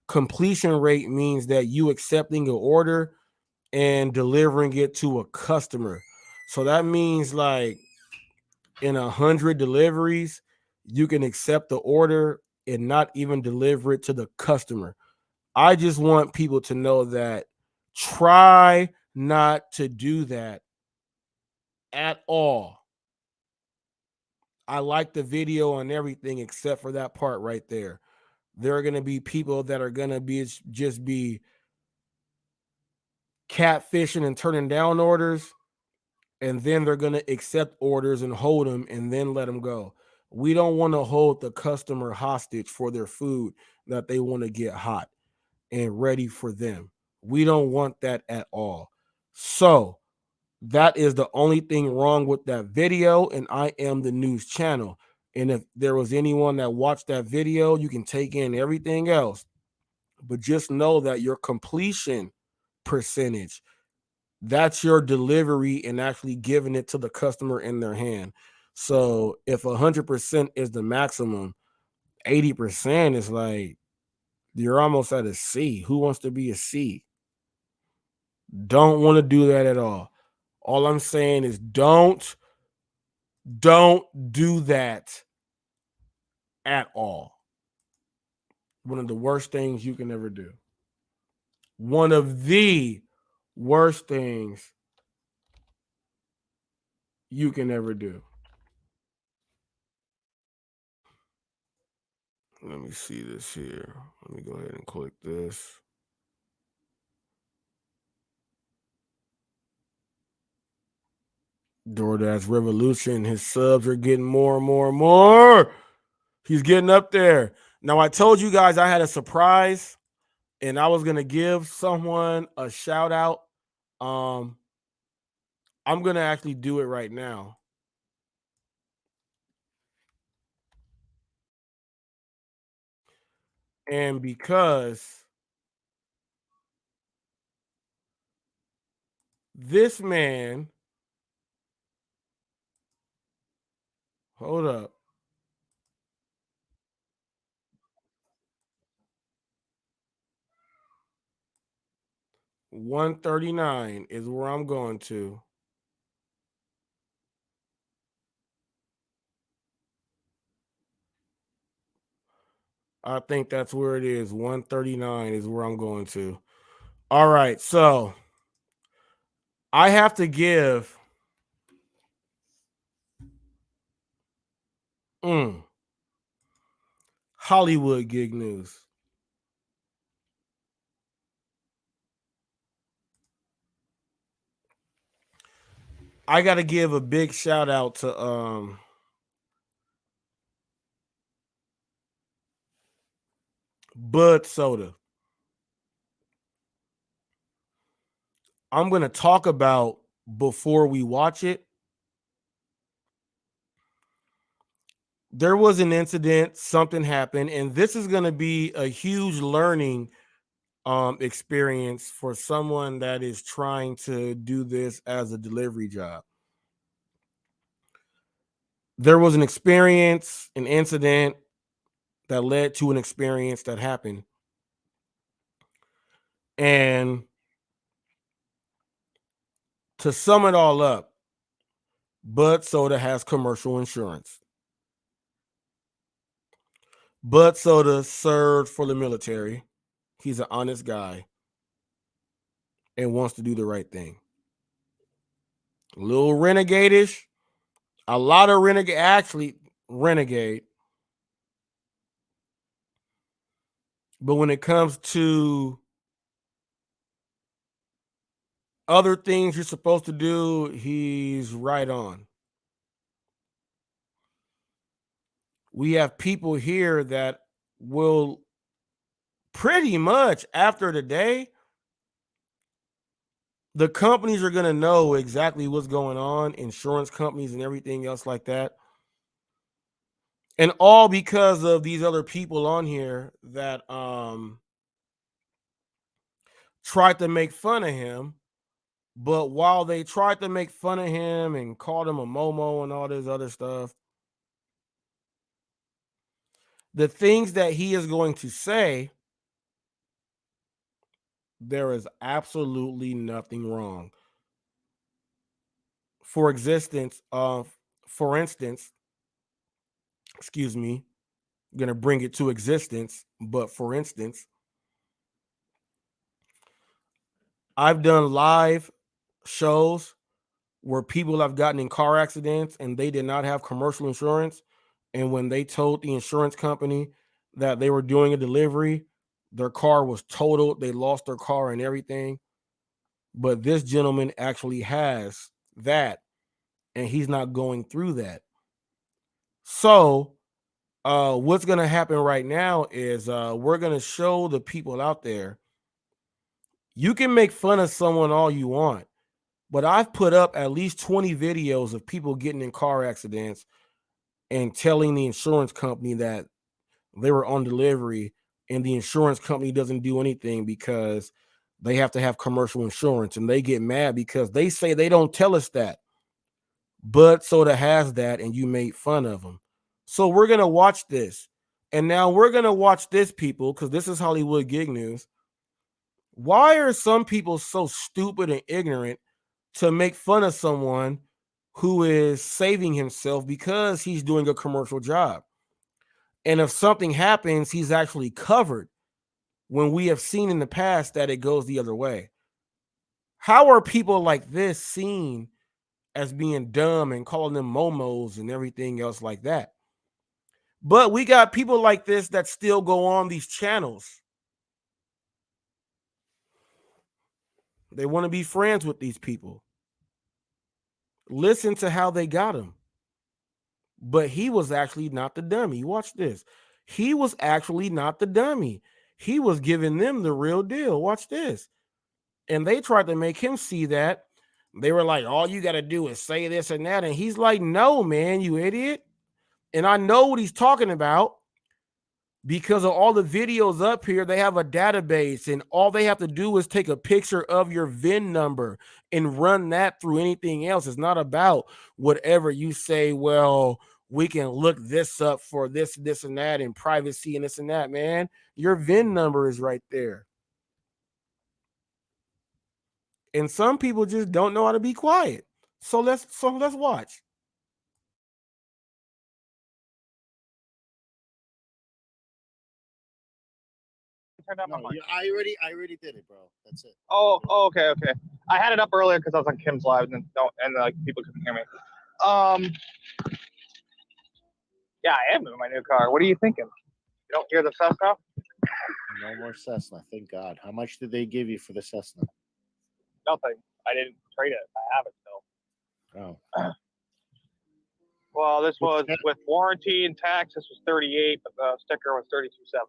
Completion rate means that you accepting an order and delivering it to a customer. So that means like in 100 deliveries, you can accept the order and not even deliver it to the customer. I just want people to know that try not to do that at all. I like the video and everything except for that part right there. There are going to be people that are going to be just be catfishing and turning down orders, and then they're going to accept orders and hold them and then let them go. We don't want to hold the customer hostage for their food that they want to get hot and ready for them. We don't want that at all. So that is the only thing wrong with that video, and I am the news channel. And if there was anyone that watched that video, you can take in everything else. But just know that your completion percentage, that's your delivery and actually giving it to the customer in their hand. So if 100% is the maximum, 80% is like you're almost at a C. Who wants to be a C? Don't want to do that at all. All I'm saying is don't do that at all. One of the worst things you can ever do. One of the worst things you can ever do. Let me see this here. Let me go ahead and click this. DoorDash Revolution. His subs are getting more and more and more. He's getting up there. Now, I told you guys I had a surprise and I was going to give someone a shout out. I'm going to actually do it right now. And because this man, hold up. $139 is where I'm going to. I think that's where it is. 139 is where I'm going to. All right, so I have to give Hollywood Gig News. I got to give a big shout out to Bud Soda. I'm going to talk about before we watch it. There was an incident, something happened, and this is going to be a huge learning experience for someone that is trying to do this as a delivery job. There was an experience, an incident that led to an experience that happened. And to sum it all up, Bud Soda has commercial insurance. Bud Soda served for the military. He's an honest guy and wants to do the right thing. A little renegade-ish. A lot of renegade, actually renegade. But when it comes to other things you're supposed to do, he's right on. We have people here that will pretty much after the day, the companies are going to know exactly what's going on, insurance companies and everything else like that. And all because of these other people on here that tried to make fun of him. But while they tried to make fun of him and called him a Momo and all this other stuff, the things that he is going to say, there is absolutely nothing wrong. For instance, excuse me, I'm going to bring it to existence, but for instance, I've done live shows where people have gotten in car accidents and they did not have commercial insurance. And when they told the insurance company that they were doing a delivery, their car was totaled. They lost their car and everything. But this gentleman actually has that, and he's not going through that. So what's going to happen right now is we're going to show the people out there, you can make fun of someone all you want, but I've put up at least 20 videos of people getting in car accidents and telling the insurance company that they were on delivery, and the insurance company doesn't do anything because they have to have commercial insurance, and they get mad because they say they don't tell us that. But Soda has that, and you made fun of them. So we're going to watch this. And now we're going to watch this, people, because this is Hollywood Gig News. Why are some people so stupid and ignorant to make fun of someone who is saving himself because he's doing a commercial job? And if something happens, he's actually covered, when we have seen in the past that it goes the other way. How are people like this seen as being dumb and calling them momos and everything else like that? But we got people like this that still go on these channels. They want to be friends with these people. Listen to how they got him. But he was actually not the dummy. Watch this. He was actually not the dummy. He was giving them the real deal. Watch this. And they tried to make him see that. They were like, all you got to do is say this and that. And he's like, no, man, you idiot. And I know what he's talking about because of all the videos up here. They have a database, and all they have to do is take a picture of your VIN number and run that through anything else. It's not about whatever you say, well, we can look this up for this, this, and that, and privacy and this and that, man. Your VIN number is right there. And some people just don't know how to be quiet. So let's watch. Turn down my mic. I already did it, bro. That's it. Oh, okay. I had it up earlier because I was on Kim's live and like people couldn't hear me. Yeah, I am in my new car. What are you thinking? You don't hear the Cessna? No more Cessna, thank God. How much did they give you for the Cessna? Nothing. I didn't trade it. I have it still. Oh. Well, this was with warranty and tax. This was 38, but the sticker was 32.7.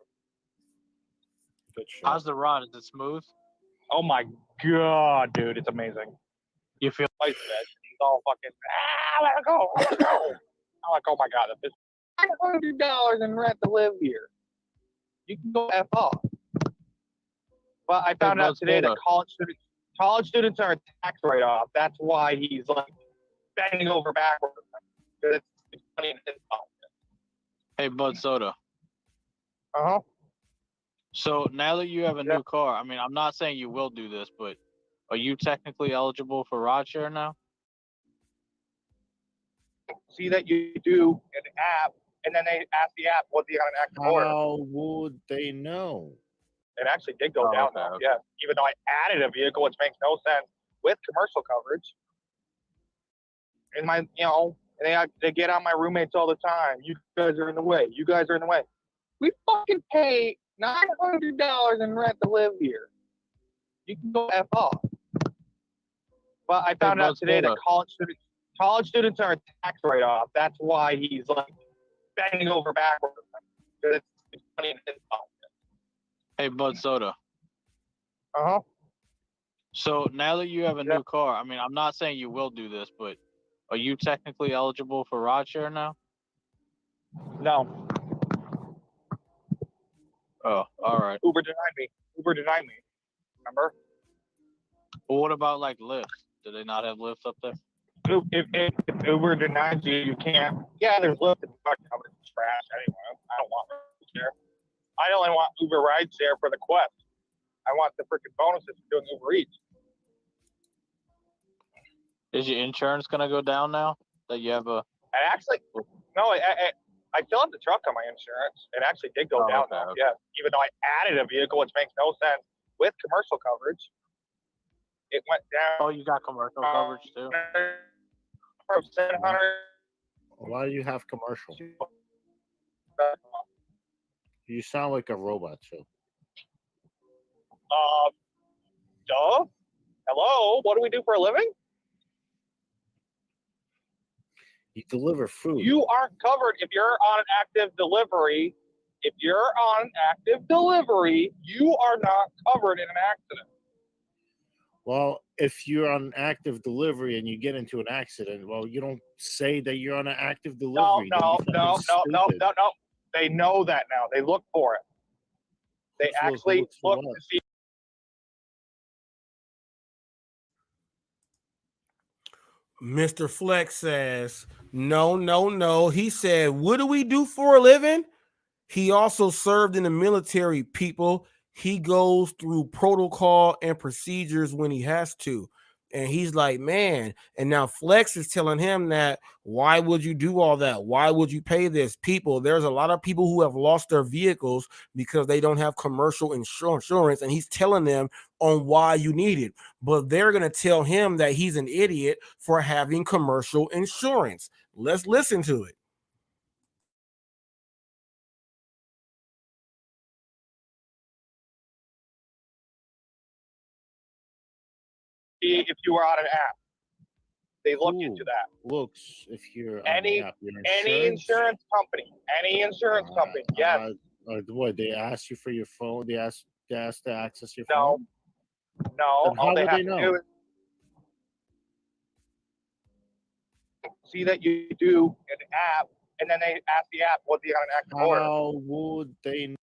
Good shot. How's the ride? Is it smooth? Oh my God, dude, it's amazing. You feel like he's all fucking let it go. I'm like, oh my God, if it's $900 in rent to live here, you can go F off. But I found out today that college students are a tax write-off. That's why he's like bending over backwards. It's money in his pocket. Hey, Bud Soda. Uh-huh. So now that you have a new car, I mean, I'm not saying you will do this, but are you technically eligible for rideshare now? See that you do an app, and then they ask the app, what's the active order? How would they know? It actually did go down, though. Yeah. Even though I added a vehicle, which makes no sense with commercial coverage. And they get on my roommates all the time. You guys are in the way. You guys are in the way. We fucking pay $900 in rent to live here. You can go F off. But I found out today that college students are a tax write-off. That's why he's like bending over backwards. Because it's money in his pocket. Hey, Bud Soda. Uh-huh. So now that you have a new car, I mean, I'm not saying you will do this, but are you technically eligible for rideshare now? No. Oh, all right. Uber denied me. Uber denied me. Remember? But what about like Lyft? Do they not have Lyft up there? If Uber denies you, you can't. Yeah, there's Lyft and fuck, but it's trash anyway. I don't want rideshare. I only want Uber rideshare for the Quest. I want the freaking bonuses for doing Uber Eats. Is your insurance gonna go down now that you have a? I actually, no, I still have the truck on my insurance. It actually did go down though. Okay. Yeah, even though I added a vehicle, which makes no sense with commercial coverage. It went down. Oh, you got commercial coverage too. From 700. Why do you have commercial? You sound like a robot too. Duh. Hello. What do we do for a living? You deliver food. You aren't covered if you're on an active delivery. If you're on active delivery, you are not covered in an accident. Well, if you're on active delivery and you get into an accident, well, you don't say that you're on an active delivery. No. They know that now. They look for it. They actually look to see. Mr. Flex says, no. He said, what do we do for a living? He also served in the military, people. He goes through protocol and procedures when he has to. And he's like, man. And now Flex is telling him that, why would you do all that? Why would you pay this? People, there's a lot of people who have lost their vehicles because they don't have commercial insurance. And he's telling them on why you need it. But they're going to tell him that he's an idiot for having commercial insurance. Let's listen to it. If you are on an app, they look into that. Looks if you're on Any the app, your insurance company, yes. What, they ask you for your phone? They ask to access your No. phone? No, Then how all they would have they to know? do is see that you do an app, and then they ask the app, was he on an active order? How would they know?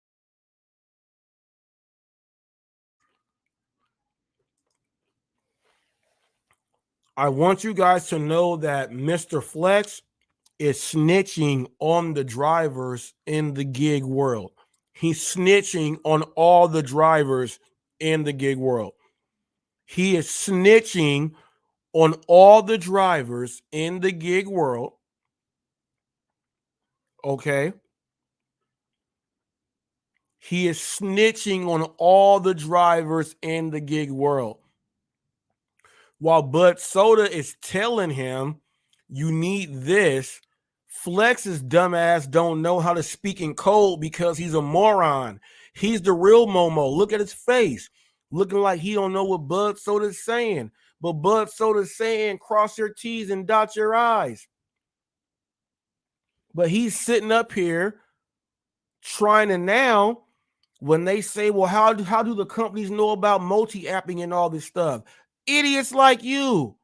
I want you guys to know that Mr. Flex is snitching on the drivers in the gig world. He's snitching on all the drivers in the gig world. He is snitching on all the drivers in the gig world. Okay. He is snitching on all the drivers in the gig world. While Bud Soda is telling him, you need this, Flex's dumbass don't know how to speak in code because he's a moron. He's the real Momo. Look at his face. Looking like he don't know what Bud Soda's saying. But Bud Soda's saying, cross your T's and dot your I's. But he's sitting up here trying to now, when they say, well, how do the companies know about multi-apping and all this stuff? Idiots like you.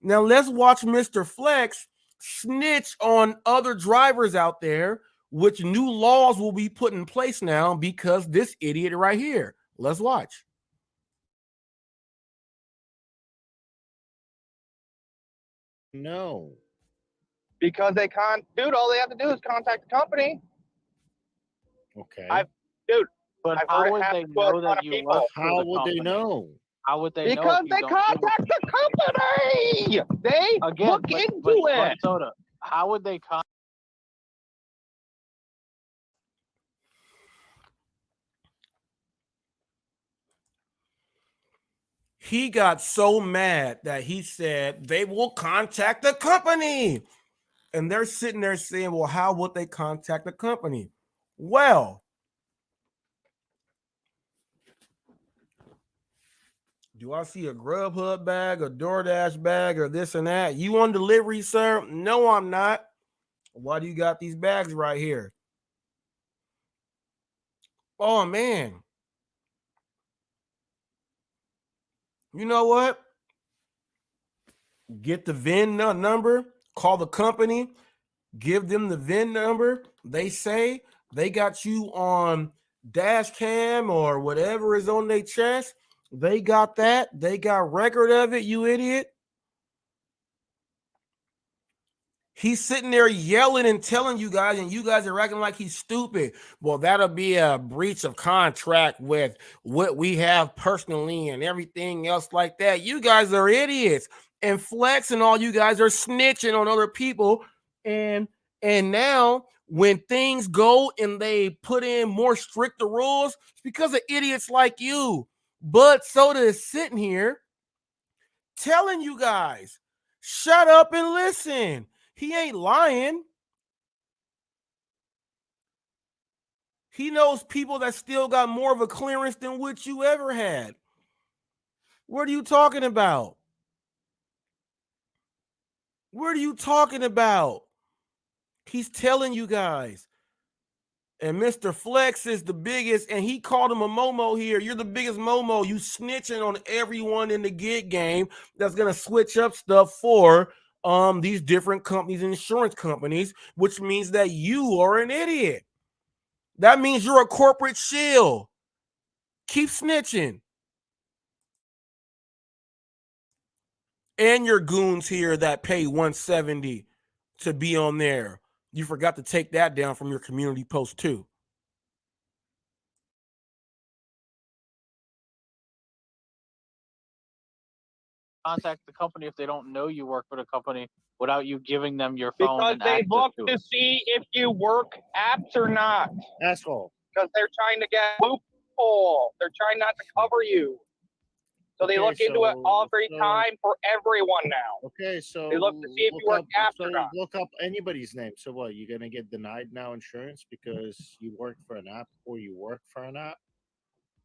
Now let's watch Mr. Flex snitch on other drivers out there, which new laws will be put in place now because this idiot right here. Let's watch. No. Because they can't, dude, all they have to do is contact the company. Okay. I've how would they know that you work for How the would they company. know? How would they know? Because if you they don't contact the company. They Again, look but into it. Soda, how would they contact? He got so mad that he said they will contact the company. And they're sitting there saying, well, how would they contact the company? Well, do I see a Grubhub bag, a DoorDash bag, or this and that? You on delivery, sir? No, I'm not. Why do you got these bags right here? Oh, man. You know what? Get the VIN number, call the company. give them the VIN number. They say they got you on dash cam or whatever is on their chest. They got that. They got record of it, you idiot. He's sitting there yelling and telling you guys, and you guys are acting like he's stupid. Well, that'll be a breach of contract with what we have personally and everything else like that. You guys are idiots. And Flex and all you guys are snitching on other people. And now when things go and they put in more stricter rules, it's because of idiots like you. Bud Soda is sitting here telling you guys, shut up and listen. He ain't lying. He knows people that still got more of a clearance than what you ever had. What are you talking about? What are you talking about? He's telling you guys. And Mr. Flex is the biggest, and he called him a Momo here. You're the biggest Momo. You snitching on everyone in the gig game that's going to switch up stuff for these different companies, insurance companies, which means that you are an idiot. That means you're a corporate shill. Keep snitching. And your goons here that pay $170 to be on there. You forgot to take that down from your community post too. Contact the company if they don't know you work for the company without you giving them your phone Because and they access look to to it. see if you work apps or not. Asshole. Because they're trying to get loophole. They're trying not to cover you. So they Okay, look into it every time for everyone now. Okay, so They look to see if you work apps or not. look up anybody's name. So what? You're gonna get denied now insurance because you work for an app or you work for an app?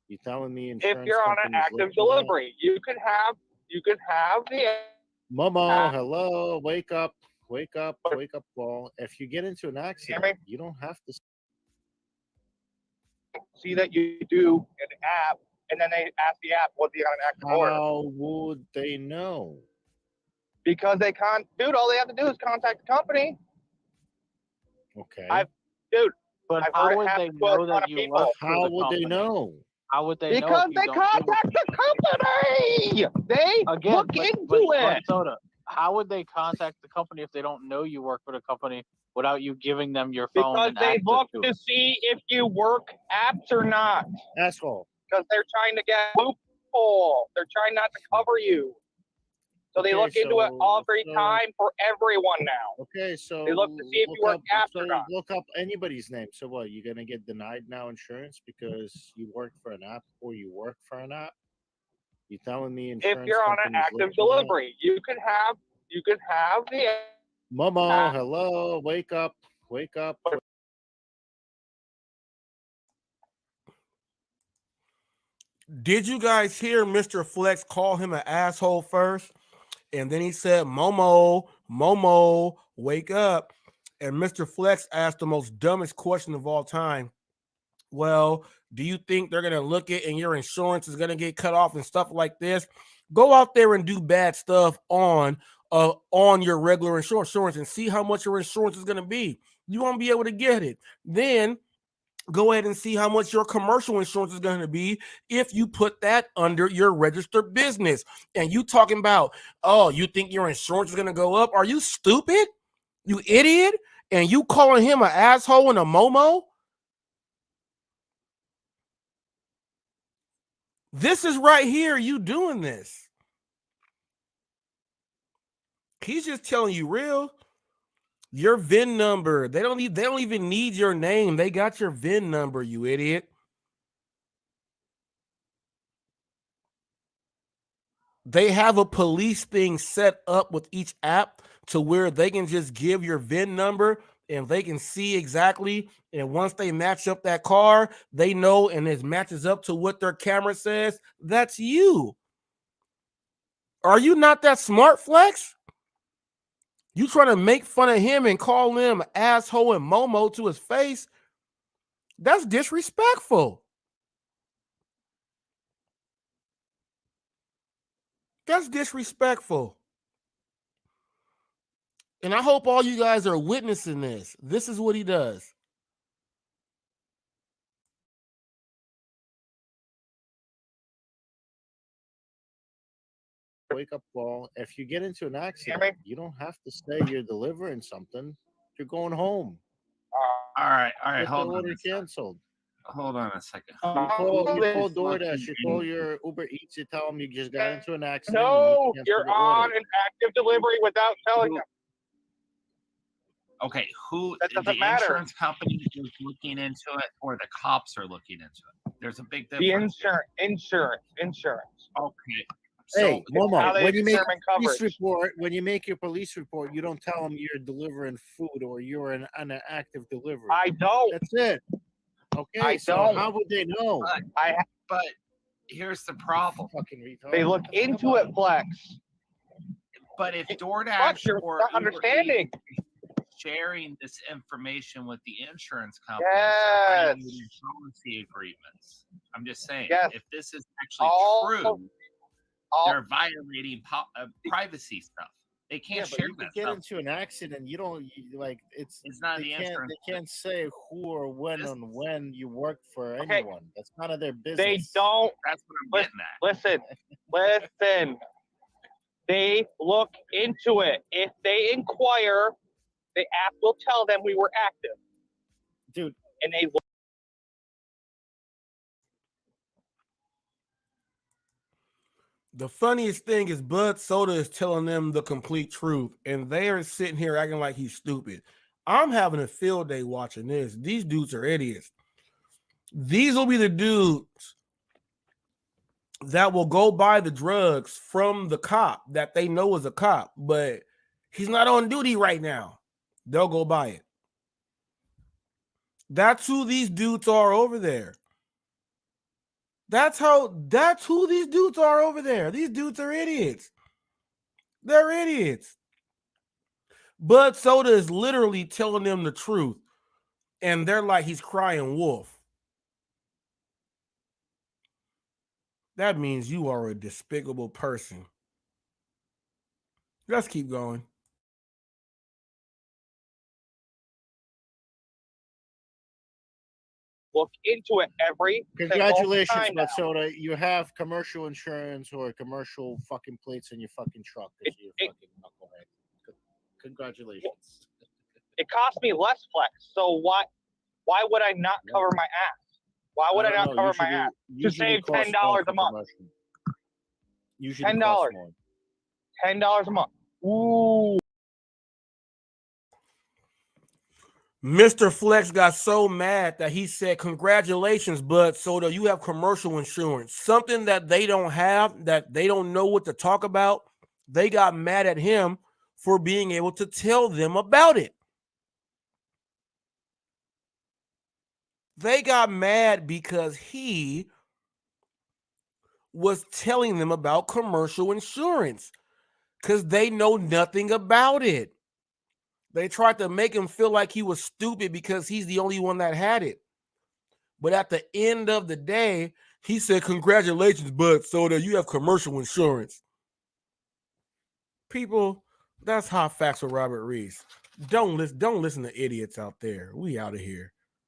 You telling me insurance If you're on an companies active look for that? delivery, you can have the Momo, hello, wake up, wake up, wake up, Paul. If you get into an accident, you don't have to see that you do an app, and then they ask the app, was he on an active order? How would they know? Because they can't, dude, all they have to do is contact the company. Okay. I've how heard would it they happen to a know lot that of you people. work for How the would they company? know? How would they know? Because if you they don't give contact the company. They Again, look into it. Soda, how would they contact the company if they don't know you work for the company without you giving them your phone Because and they access look to to it? see if you work apps or not. Asshole. Because they're trying to get loophole. They're trying not to cover you. So they Okay, look into it every time for everyone now. Okay, so They look to see if you work apps or not. look up anybody's name. So what? You're gonna get denied now insurance because you work for an app or you work for an app? You telling me insurance If you're on an companies look active for that? delivery, you can have the Momo, hello, wake up, wake up. Did you guys hear Mr. Flex call him an asshole first? And then he said, Momo, wake up. And Mr. Flex asked the most dumbest question of all time. Well, do you think they're going to look at and your insurance is going to get cut off and stuff like this? Go out there and do bad stuff on your regular insurance and see how much your insurance is going to be. You won't be able to get it. Then go ahead and see how much your commercial insurance is going to be if you put that under your registered business. And you talking about, oh, you think your insurance is going to go up? Are you stupid? You idiot? And you calling him an asshole and a Momo? This is right here, you doing this. He's just telling you real. Your VIN number. They don't even need your name. They got your VIN number, you idiot. They have a police thing set up with each app to where they can just give your VIN number and they can see exactly. And once they match up that car, they know and it matches up to what their camera says. That's you. Are you not that smart, Flex? You trying to make fun of him and call him asshole and Momo to his face? That's disrespectful. That's disrespectful. And I hope all you guys are witnessing this. This is what he does. Wake up call. If you get into an accident, you don't have to say you're delivering something. You're going home. All right, Get the hold on. order canceled. Hold on a second. You call DoorDash, you call your Uber Eats, you tell them you just got into an accident. No, you you're on an active delivery without telling them. Okay, who That the doesn't matter. insurance company is looking into it, or the cops are looking into it? There's a big difference. The insurance. Okay. Hey, So Momo, when you make a police report, your police report, you don't tell them you're delivering food or you're on an active delivery. I don't. That's it. Okay, I so don't. how would they know? But here's the problem. Fucking retard. They look into it, Flex. But if DoorDash Flex, you're or not Uber understanding. Eats is sharing this information with the insurance companies, Yes. policy agreements. I'm just saying, Yes. if this is actually true, they're violating privacy stuff. They can't share you that get stuff. into an accident. You don't it's not they the can't, insurance. They can't say who or when you work for anyone. That's none of their business. They don't. That's what I'm getting at. Listen. They look into it. If they inquire, the app will tell them we were active. Dude. And they look. The funniest thing is Bud Soda is telling them the complete truth, and they are sitting here acting like he's stupid. I'm having a field day watching this. These dudes are idiots. These will be the dudes that will go buy the drugs from the cop that they know is a cop, but he's not on duty right now. They'll go buy it. That's who these dudes are over there. That's who these dudes are over there. These dudes are idiots. They're idiots. Bud Soda is literally telling them the truth, and they're like he's crying wolf. That means you are a despicable person. Let's keep going. Look into it every Congratulations, single time Soda. You have commercial insurance or commercial fucking plates in your fucking truck. You're fucking knucklehead. Congratulations. It cost me less, Flex. So why would I not cover my ass? Why would I not cover my ass to save $10 a month? Usually $10. costs more. $10 a month. Ooh. Mr. Flex got so mad that he said, "Congratulations, Bud Soda, you have commercial insurance." Something that they don't have, that they don't know what to talk about. They got mad at him for being able to tell them about it. They got mad because he was telling them about commercial insurance because they know nothing about it. They tried to make him feel like he was stupid because he's the only one that had it. But at the end of the day, he said, "Congratulations, Bud Soda, you have commercial insurance." People, that's Hot Facts with Robert Reese. Don't listen to idiots out there. We out of here.